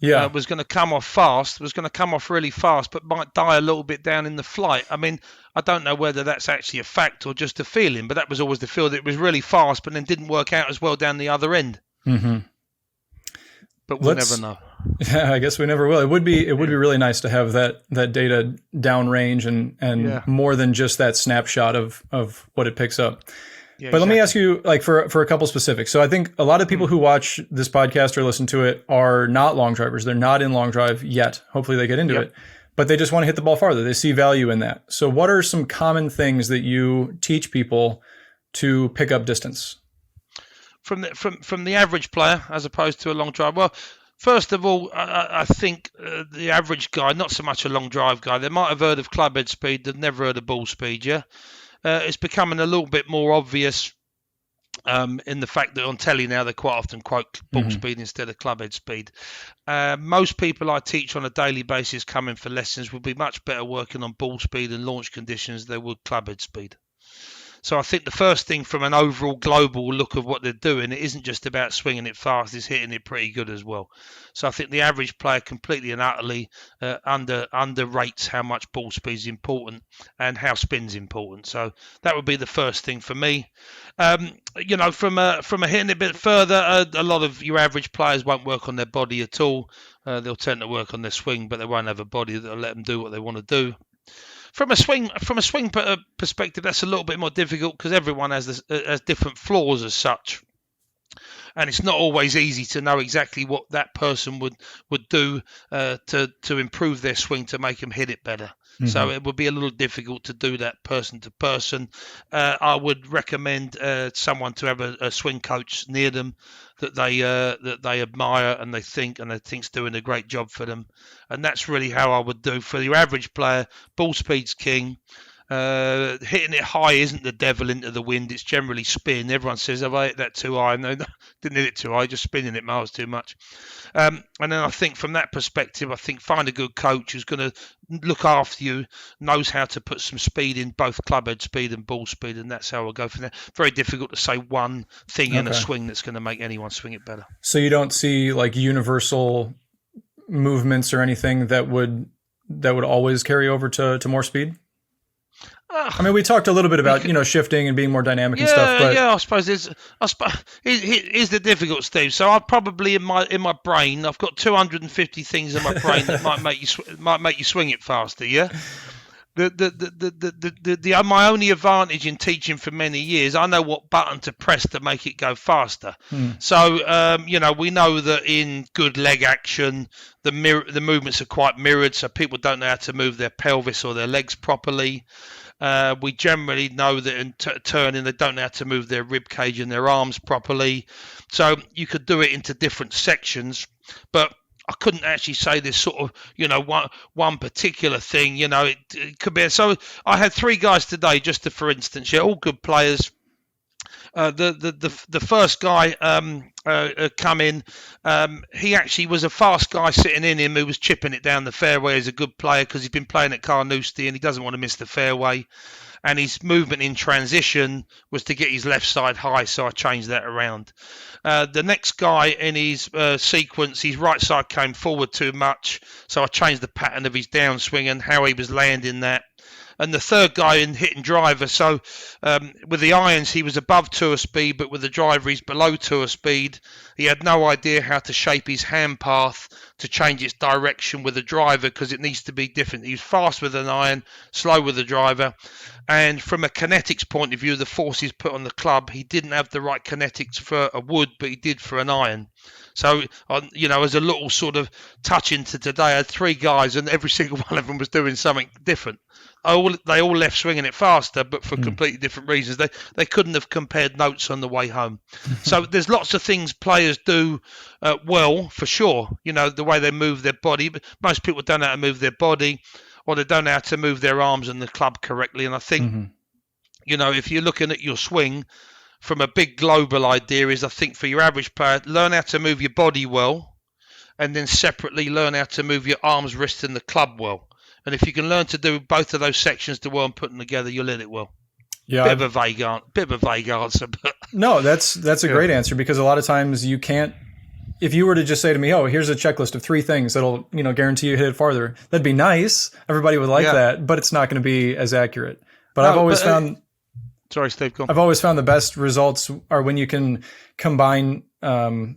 Yeah, was going to come off fast, was going to come off really fast, but might die a little bit down in the flight. I mean, I don't know whether that's actually a fact or just a feeling, but that was always the feel, that it was really fast, but then didn't work out as well down the other end. Mm-hmm. But we'll never know. Yeah, I guess we never will. It would be really nice to have that data downrange and more than just that snapshot of what it picks up. Yeah, but Let me ask you, like, for a couple specifics. So I think a lot of people who watch this podcast or listen to it are not long drivers. They're not in long drive yet. Hopefully they get into it, but they just want to hit the ball farther. They see value in that. So what are some common things that you teach people to pick up distance? From the average player as opposed to a long drive? Well, first of all, I think the average guy, not so much a long drive guy, they might have heard of clubhead speed, they've never heard of ball speed, yeah? It's becoming a little bit more obvious in the fact that on telly now they quite often quote ball speed instead of clubhead speed. Most people I teach on a daily basis coming for lessons would be much better working on ball speed and launch conditions than they would clubhead speed. So I think the first thing, from an overall global look of what they're doing, it isn't just about swinging it fast, it's hitting it pretty good as well. So I think the average player completely and utterly underrates how much ball speed is important and how spin's important. So that would be the first thing for me. From a hitting it a bit further, a lot of your average players won't work on their body at all. They'll tend to work on their swing, but they won't have a body that'll let them do what they want to do. From a swing perspective, that's a little bit more difficult because everyone has different flaws as such. and it's not always easy to know exactly what that person would do to improve their swing to make them hit it better. So it would be a little difficult to do that person to person. I would recommend someone to have a swing coach near them that they admire and they think's doing a great job for them. And that's really how I would do for your average player. Ball speed's king. Hitting it high isn't the devil into the wind. It's generally spin. Everyone says, "Have I hit that too high?" No, didn't hit it too high. Just spinning it miles too much. And then I think from that perspective, I think find a good coach who's going to look after you, knows how to put some speed in both clubhead speed and ball speed, and that's how I'll go from there. Very difficult to say one thing in a swing that's going to make anyone swing it better. So you don't see like universal movements or anything that would always carry over to more speed? I mean, we talked a little bit about shifting and being more dynamic and stuff. But I suppose here's the difficult, Steve. So I probably in my brain, I've got 250 things in my brain that might make you swing it faster. Yeah. My only advantage in teaching for many years, I know what button to press to make it go faster. So we know that in good leg action, the movements are quite mirrored, so people don't know how to move their pelvis or their legs properly. We generally know that in turning, they don't know how to move their rib cage and their arms properly. So you could do it into different sections, but I couldn't actually say this sort of, one particular thing. It could be. So I had 3 guys today, just for instance, all good players. The first guy come in. He actually was a fast guy sitting in him who was chipping it down the fairway as a good player because he's been playing at Carnoustie and he doesn't want to miss the fairway. And his movement in transition was to get his left side high, so I changed that around. The next guy in his sequence, his right side came forward too much, so I changed the pattern of his downswing and how he was landing that. And the third guy in hitting driver, so with the irons he was above tour speed, but with the driver he's below tour speed. He had no idea how to shape his hand path to change its direction with the driver because it needs to be different. He was fast with an iron, slow with the driver. And from a kinetics point of view, the forces put on the club, he didn't have the right kinetics for a wood, but he did for an iron. So, as a little sort of touch into today, I had 3 guys and every single one of them was doing something different. They all left swinging it faster, but for completely different reasons. They couldn't have compared notes on the way home. So there's lots of things players do well, for sure. The way they move their body. But most people don't know how to move their body, or they don't know how to move their arms and the club correctly. And I think, if you're looking at your swing from a big global idea, is I think for your average player, learn how to move your body well, and then separately learn how to move your arms, wrists, and the club well. And if you can learn to do both of those sections to well and put them together, you'll hit it well. Yeah, bit of a vague answer, but no, that's a great answer because a lot of times you can't. If you were to just say to me, "Oh, here's a checklist of 3 things that'll guarantee you hit it farther," that'd be nice. Everybody would like that, but it's not going to be as accurate. But I've always found. Sorry, Steve. Go on. I've always found the best results are when you can combine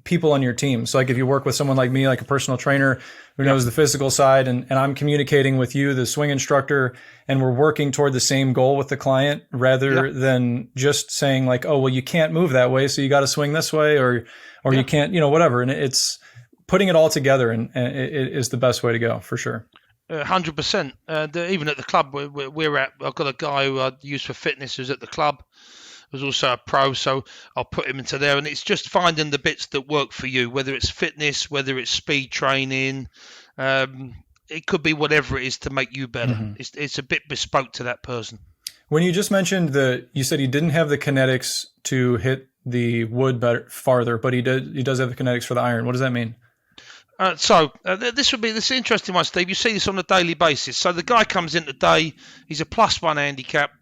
people on your team. So like if you work with someone like me, like a personal trainer who knows the physical side and I'm communicating with you, the swing instructor, and we're working toward the same goal with the client rather than just saying like, oh, well, you can't move that way. So you got to swing this way or you can't, whatever. And it's putting it all together and it is the best way to go for sure. 100%. Even at the club we're at, I've got a guy who I use for fitness who's at the club, who's also a pro, so I'll put him into there. And it's just finding the bits that work for you, whether it's fitness, whether it's speed training. It could be whatever it is to make you better. It's a bit bespoke to that person. When you just mentioned you said he didn't have the kinetics to hit the wood farther, but he does have the kinetics for the iron. What does that mean? This is an interesting one, Steve. You see this on a daily basis. So the guy comes in today, he's a +1 handicap.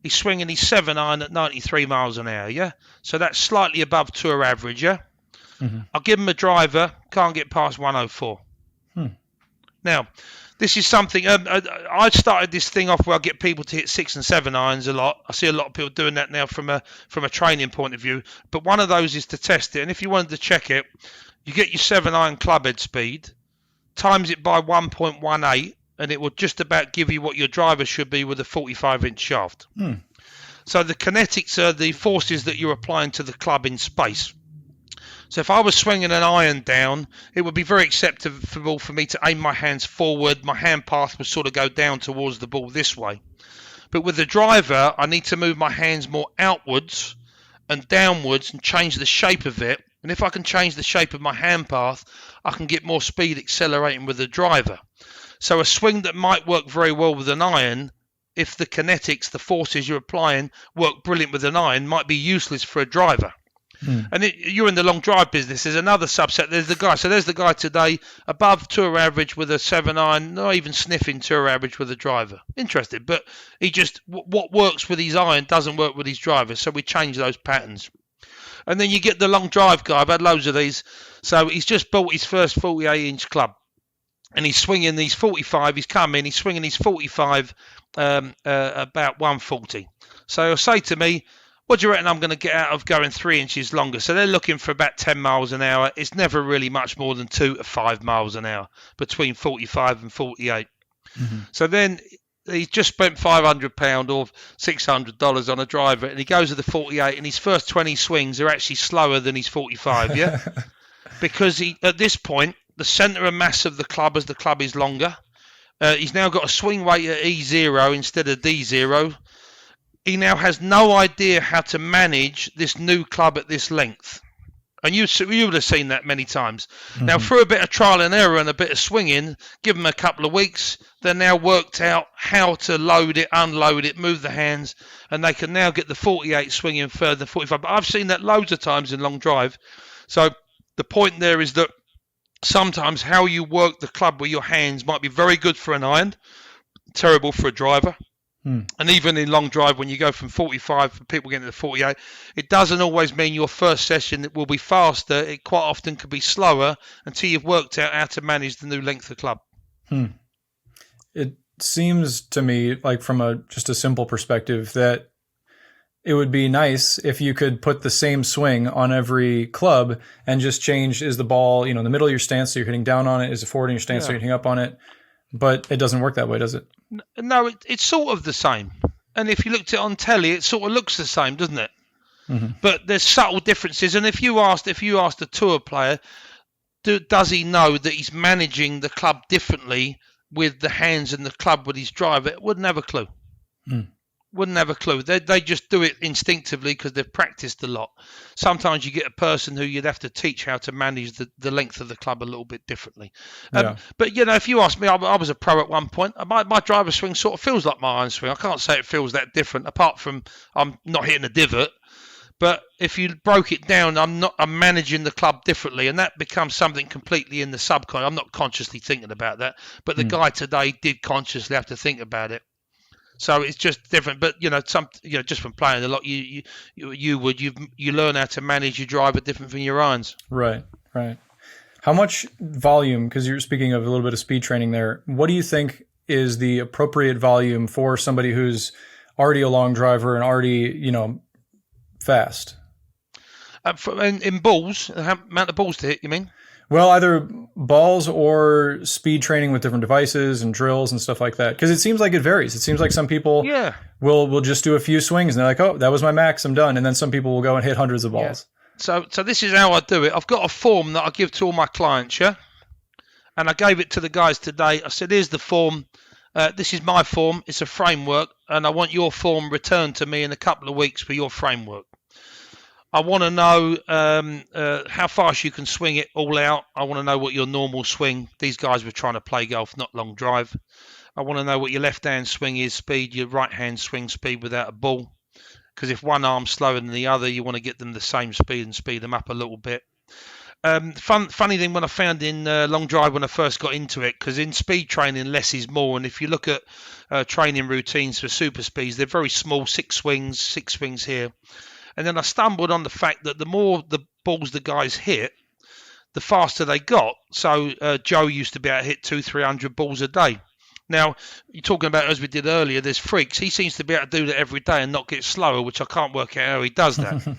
He's swinging his 7-iron at 93 miles an hour, yeah? So that's slightly above tour average, yeah? I'll give him a driver, can't get past 104. Now, this is something, I started this thing off where I get people to hit 6 and 7 irons a lot. I see a lot of people doing that now from a training point of view. But one of those is to test it. And if you wanted to check it, you get your 7-iron clubhead speed, times it by 1.18, and it will just about give you what your driver should be with a 45-inch shaft. So the kinetics are the forces that you're applying to the club in space. So if I was swinging an iron down, it would be very acceptable for me to aim my hands forward. My hand path would sort of go down towards the ball this way. But with the driver, I need to move my hands more outwards and downwards and change the shape of it. And if I can change the shape of my hand path, I can get more speed accelerating with the driver. So a swing that might work very well with an iron, if the kinetics, the forces you're applying, work brilliant with an iron, might be useless for a driver. And you're in the long drive business. There's another subset. There's the guy. So there's the guy today, above tour average with a 7-iron, not even sniffing tour average with a driver. Interesting, but he just, what works with his iron doesn't work with his driver. So we change those patterns. And then you get the long drive guy. I've had loads of these. So he's just bought his first 48-inch club. And he's swinging these 45. He's come in. He's swinging his 45 about 140. So he'll say to me, what do you reckon I'm going to get out of going 3 inches longer? So they're looking for about 10 miles an hour. It's never really much more than 2 to 5 miles an hour between 45 and 48. So then he's just spent £500 or $600 on a driver, and he goes to the 48, and his first 20 swings are actually slower than his 45, yeah? Because at this point, the centre of mass of the club as the club is longer. He's now got a swing weight at E0 instead of D0. He now has no idea how to manage this new club at this length. And you would have seen that many times. Now, through a bit of trial and error and a bit of swinging, give them a couple of weeks, they're now worked out how to load it, unload it, move the hands, and they can now get the 48 swinging further than 45. But I've seen that loads of times in long drive. So the point there is that sometimes how you work the club with your hands might be very good for an iron, terrible for a driver. And even in long drive, when you go from 45 for people getting to 48, it doesn't always mean your first session will be faster. It quite often could be slower until you've worked out how to manage the new length of club. It seems to me like from just a simple perspective that it would be nice if you could put the same swing on every club and just change, is the ball, in the middle of your stance so you're hitting down on it? Is it forward in your stance so you're hitting up on it? But it doesn't work that way, does it? No, it's sort of the same. And if you looked at it on telly, it sort of looks the same, doesn't it? But there's subtle differences. And if you asked a tour player, does he know that he's managing the club differently with the hands and the club with his driver, it wouldn't have a clue. Wouldn't have a clue. They just do it instinctively because they've practiced a lot. Sometimes you get a person who you'd have to teach how to manage the length of the club a little bit differently. But, if you ask me, I was a pro at one point. My driver swing sort of feels like my iron swing. I can't say it feels that different, apart from I'm not hitting a divot. But if you broke it down, I'm managing the club differently, and that becomes something completely in the subconscious. I'm not consciously thinking about that, but the guy today did consciously have to think about it. So it's just different, but just from playing a lot, you learn how to manage your driver different from your irons. Right. How much volume? Because you're speaking of a little bit of speed training there. What do you think is the appropriate volume for somebody who's already a long driver and already fast? In balls, the amount of balls to hit, you mean? Well, either balls or speed training with different devices and drills and stuff like that. Because it seems like it varies. It seems like some people will just do a few swings and they're like, oh, that was my max, I'm done. And then some people will go and hit hundreds of balls. So this is how I do it. I've got a form that I give to all my clients, and I gave it to the guys today. I said, here's the form. This is my form. It's a framework, and I want your form returned to me in a couple of weeks for your framework. I want to know how fast you can swing it all out. I want to know what your normal swing. These guys were trying to play golf, not long drive. I want to know what your left-hand swing is speed, your right-hand swing speed without a ball. Because if one arm's slower than the other, you want to get them the same speed and speed them up a little bit. Funny thing when I found in long drive when I first got into it, because in speed training, less is more. And if you look at training routines for super speeds, they're very small, six swings here. And then I stumbled on the fact that the more the balls the guys hit, the faster they got. So Joe used to be able to hit 200-300 balls a day. Now, you're talking about, as we did earlier, there's freaks. He seems to be able to do that every day and not get slower, which I can't work out how he does that.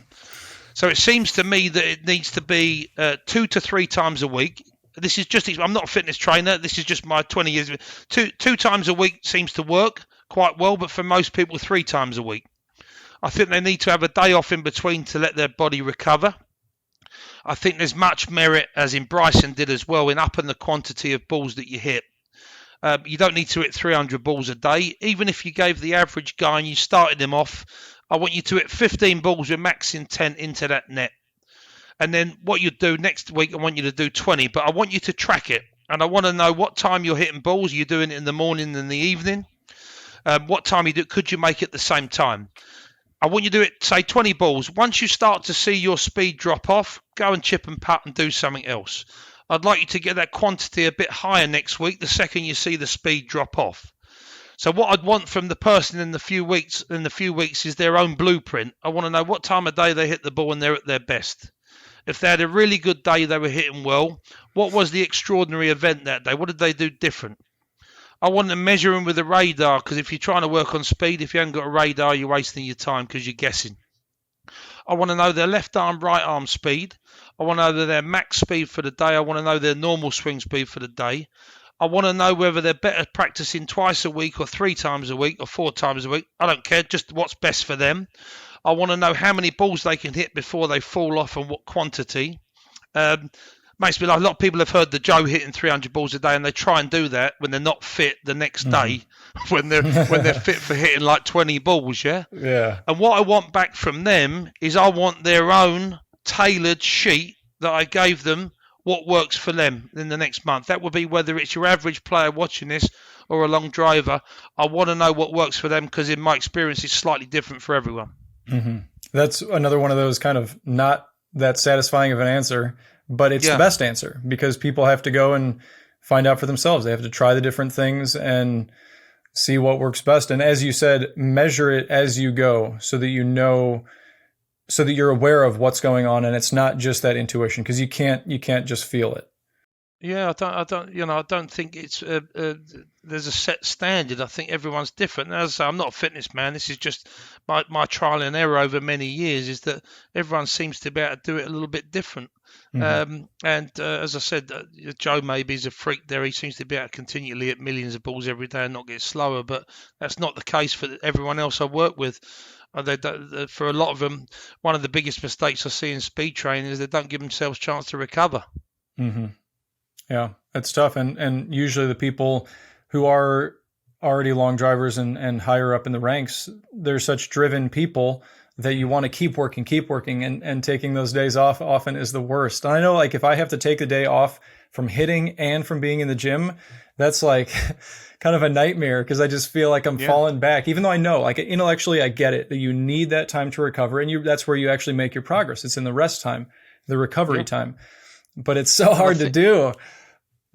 So it seems to me that it needs to be 2 to 3 times a week. This is just, I'm not a fitness trainer. This is just my 20 years. Two times a week seems to work quite well, but for most people, 3 times a week. I think they need to have a day off in between to let their body recover. I think there's much merit, as in Bryson did as well, in upping the quantity of balls that you hit. You don't need to hit 300 balls a day. Even if you gave the average guy and you started him off, I want you to hit 15 balls with max intent into that net. And then what you do next week, I want you to do 20, but I want you to track it. And I want to know what time you're hitting balls. You're doing it in the morning and the evening. What time you do? Could you make it at the same time? I want you to do it, say 20 balls. Once you start to see your speed drop off, go and chip and putt and do something else. I'd like you to get that quantity a bit higher next week, the second you see the speed drop off. So what I'd want from the person in the few weeks is their own blueprint. I want to know what time of day they hit the ball and they're at their best. If they had a really good day, they were hitting well. What was the extraordinary event that day? What did they do different? I want to measure them with a radar, because if you're trying to work on speed, if you haven't got a radar, you're wasting your time because you're guessing. I want to know their left arm, right arm speed. I want to know their max speed for the day. I want to know their normal swing speed for the day. I want to know whether they're better practicing twice a week or 3 times a week or 4 times a week. I don't care, just what's best for them. I want to know how many balls they can hit before they fall off and what quantity. Makes me laugh. A lot of people have heard the Joe hitting 300 balls a day, and they try and do that when they're not fit the next day, when they're fit for hitting like 20 balls, yeah? Yeah. And what I want back from them is I want their own tailored sheet that I gave them, what works for them in the next month. That would be whether it's your average player watching this or a long driver. I want to know what works for them, because in my experience, it's slightly different for everyone. Mm-hmm. That's another one of those kind of not that satisfying of an answer, but it's the best answer, because people have to go and find out for themselves. They have to try the different things and see what works best. And as you said, measure it as you go so that you know, so that you're aware of what's going on, and it's not just that intuition, because you can't just feel it. Yeah, I don't think it's there's a set standard. I think everyone's different. As I say, I'm not a fitness man. This is just my trial and error over many years, is that everyone seems to be able to do it a little bit different. As I said, Joe maybe is a freak there. He seems to be able to continually hit millions of balls every day and not get slower, but that's not the case for everyone else I work with. For a lot of them, one of the biggest mistakes I see in speed training is they don't give themselves a chance to recover. Mm-hmm. Yeah, it's tough. And usually the people who are already long drivers and higher up in the ranks, they're such driven people that you want to keep working. And taking those days off often is the worst. And I know, like, if I have to take a day off from hitting and from being in the gym, that's like kind of a nightmare, because I just feel like I'm falling back, even though I know, like, intellectually, I get it, that you need that time to recover. And that's where you actually make your progress. It's in the rest time, the recovery time. But it's so hard to do.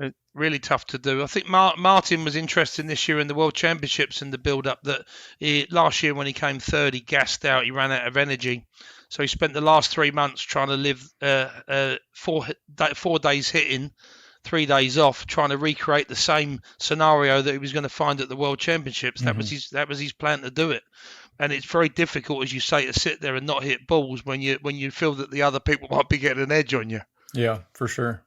It's really tough to do. I think Martin was interested this year in the World Championships and the build-up, that last year when he came third, he gassed out, he ran out of energy. So he spent the last 3 months trying to live 4 days hitting, 3 days off, trying to recreate the same scenario that he was going to find at the World Championships. That was his plan to do it. And it's very difficult, as you say, to sit there and not hit balls when you feel that the other people might be getting an edge on you. Yeah, for sure.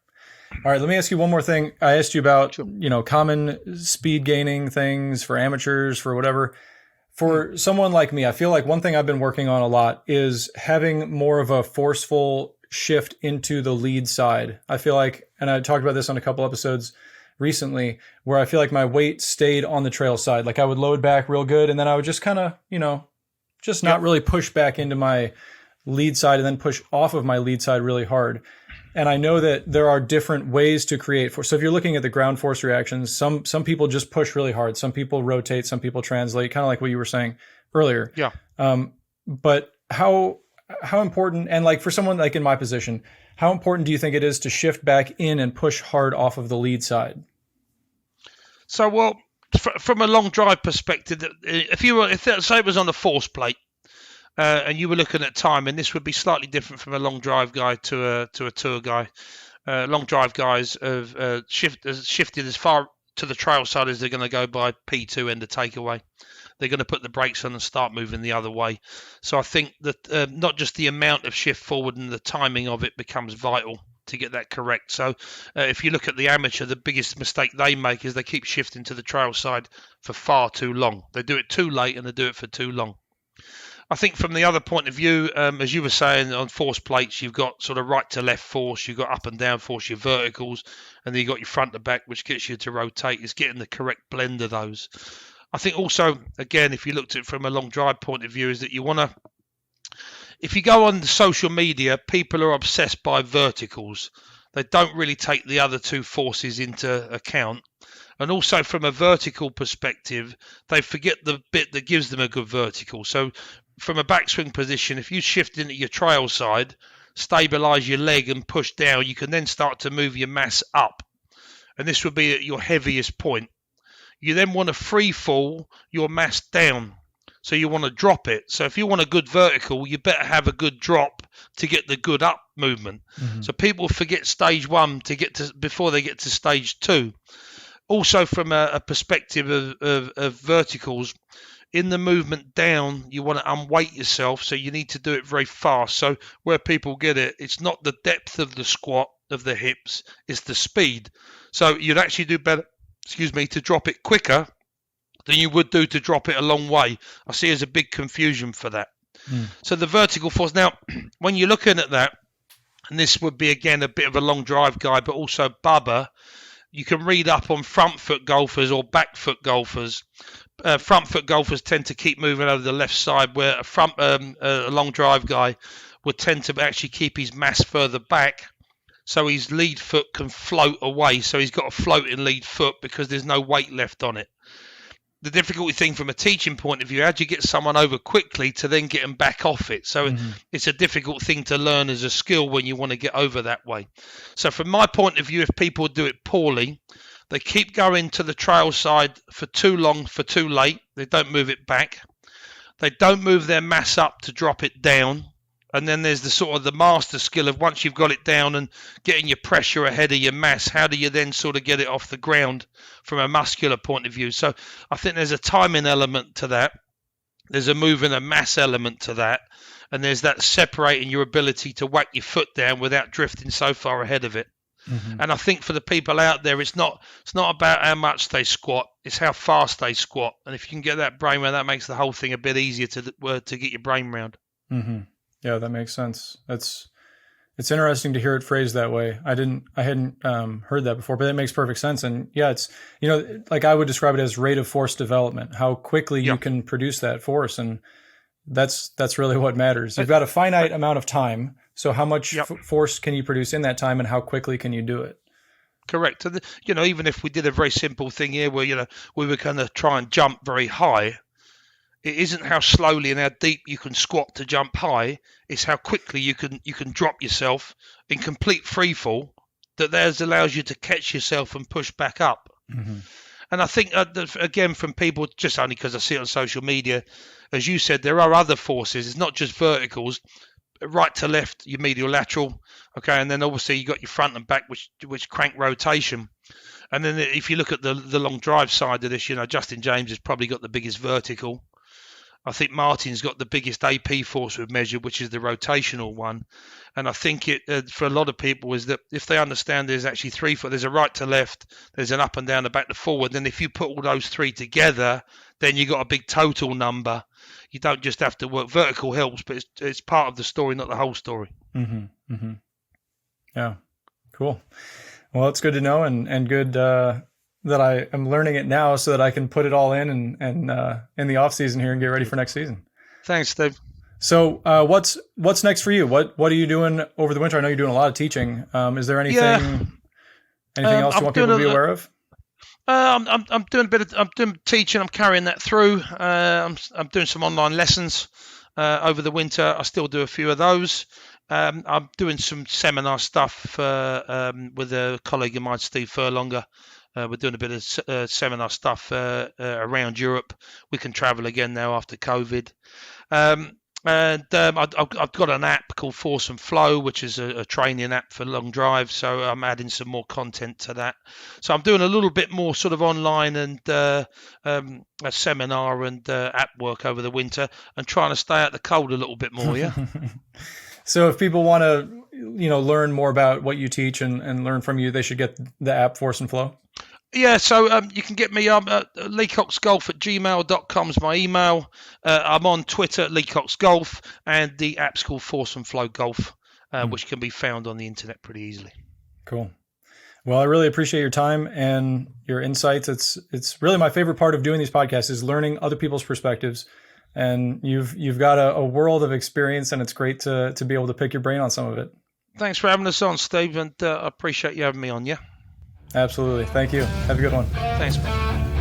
All right, let me ask you one more thing. I asked you about, common speed gaining things for amateurs, for whatever. For someone like me, I feel like one thing I've been working on a lot is having more of a forceful shift into the lead side. I feel like, and I talked about this on a couple episodes recently, where I feel like my weight stayed on the trail side. Like, I would load back real good, and then I would just kind of, just not really push back into my lead side and then push off of my lead side really hard. And I know that there are different ways to create force. So if you're looking at the ground force reactions, some people just push really hard. Some people rotate, some people translate, kind of like what you were saying earlier. Yeah. But how important, and like for someone like in my position, how important do you think it is to shift back in and push hard off of the lead side? So, well, from a long drive perspective, if say it was on a force plate, and you were looking at time, and this would be slightly different from a long drive guy to a tour guy. Long drive guys have shifted as far to the trail side as they're going to go by P2 and the takeaway. They're going to put the brakes on and start moving the other way. So I think that not just the amount of shift forward and the timing of it becomes vital to get that correct. So if you look at the amateur, the biggest mistake they make is they keep shifting to the trail side for far too long. They do it too late and they do it for too long. I think from the other point of view, as you were saying, on force plates, you've got sort of right to left force, you've got up and down force, your verticals, and then you've got your front to back, which gets you to rotate. It's getting the correct blend of those. I think also, again, if you looked at it from a long drive point of view, is that you want to, if you go on the social media, people are obsessed by verticals. They don't really take the other two forces into account. And also from a vertical perspective, they forget the bit that gives them a good vertical. So from a backswing position, if you shift into your trail side, stabilize your leg and push down, you can then start to move your mass up. And this would be at your heaviest point. You then want to free fall your mass down. So you want to drop it. So if you want a good vertical, you better have a good drop to get the good up movement. So people forget stage one to get to before they get to stage two. Also, from a perspective of verticals, in the movement down, you want to unweight yourself, so you need to do it very fast. So where people get it, it's not the depth of the squat of the hips, it's the speed. So you'd actually do better, to drop it quicker than you would do to drop it a long way. I see there's a big confusion for that. So the vertical force. Now, when you're looking at that, and this would be, again, a bit of a long drive guide, but also Bubba, you can read up on front foot golfers or back foot golfers. Front foot golfers tend to keep moving over the left side, where a long drive guy would tend to actually keep his mass further back, so his lead foot can float away. So he's got a floating lead foot because there's no weight left on it. The difficulty thing from a teaching point of view, how do you get someone over quickly to then get them back off it? So it's a difficult thing to learn as a skill when you want to get over that way. So from my point of view, if people do it poorly, they keep going to the trail side for too long, for too late. They don't move it back. They don't move their mass up to drop it down. And then there's the sort of the master skill of, once you've got it down and getting your pressure ahead of your mass, how do you then sort of get it off the ground from a muscular point of view? So I think there's a timing element to that. There's a moving a mass element to that. And there's that separating your ability to whack your foot down without drifting so far ahead of it. And I think for the people out there, it's not about how much they squat, it's how fast they squat. And if you can get that brain round, that makes the whole thing a bit easier to get your brain round. Yeah, that makes sense. It's interesting to hear it phrased that way. I hadn't heard that before, but it makes perfect sense. And yeah, it's, like I would describe it as rate of force development, how quickly you can produce that force. And that's really what matters. You've got a finite amount of time. So how much force can you produce in that time, and how quickly can you do it? Correct. And, even if we did a very simple thing here where, we were going to try and jump very high, it isn't how slowly and how deep you can squat to jump high. It's how quickly you can drop yourself in complete free fall. That allows you to catch yourself and push back up. And I think, again, from people, just only because I see it on social media, as you said, there are other forces. It's not just verticals. Right to left, your medial lateral, okay, and then obviously you got your front and back, which crank rotation. And then if you look at the long drive side of this, Justin James has probably got the biggest vertical. I think Martin's got the biggest AP force we've measured, which is the rotational one. And I think it for a lot of people is that if they understand there's actually three foot, there's a right to left, there's an up and down, a back to forward. Then if you put all those three together, then you got a big total number. You don't just have to work. Vertical helps, but it's part of the story, not the whole story. Yeah, cool. Well, it's good to know, and good that I am learning it now, so that I can put it all in the off season here and get ready for next season. Thanks, Steve. So, what's next for you? What are you doing over the winter? I know you're doing a lot of teaching. Is there anything else you want people to be aware of? I'm doing I'm doing teaching. I'm carrying that through. I'm doing some online lessons over the winter. I still do a few of those. I'm doing some seminar stuff with a colleague of mine, Steve Furlonger. We're doing a bit of seminar stuff around Europe. We can travel again now after COVID. I've got an app called Force and Flow, which is a training app for long drives. So I'm adding some more content to that. So I'm doing a little bit more sort of online and a seminar and app work over the winter, and trying to stay out the cold a little bit more. Yeah. So if people want to, learn more about what you teach and learn from you, they should get the app Force and Flow. Yeah, so you can get me leacocksgolf@gmail.com is my email. I'm on Twitter, leacocksgolf, and the app's called Force and Flow Golf, which can be found on the internet pretty easily. Cool. Well, I really appreciate your time and your insights. It's really my favorite part of doing these podcasts is learning other people's perspectives. And you've got a world of experience, and it's great to be able to pick your brain on some of it. Thanks for having us on, Steve, and I appreciate you having me on. Yeah. Absolutely. Thank you. Have a good one. Thanks, man.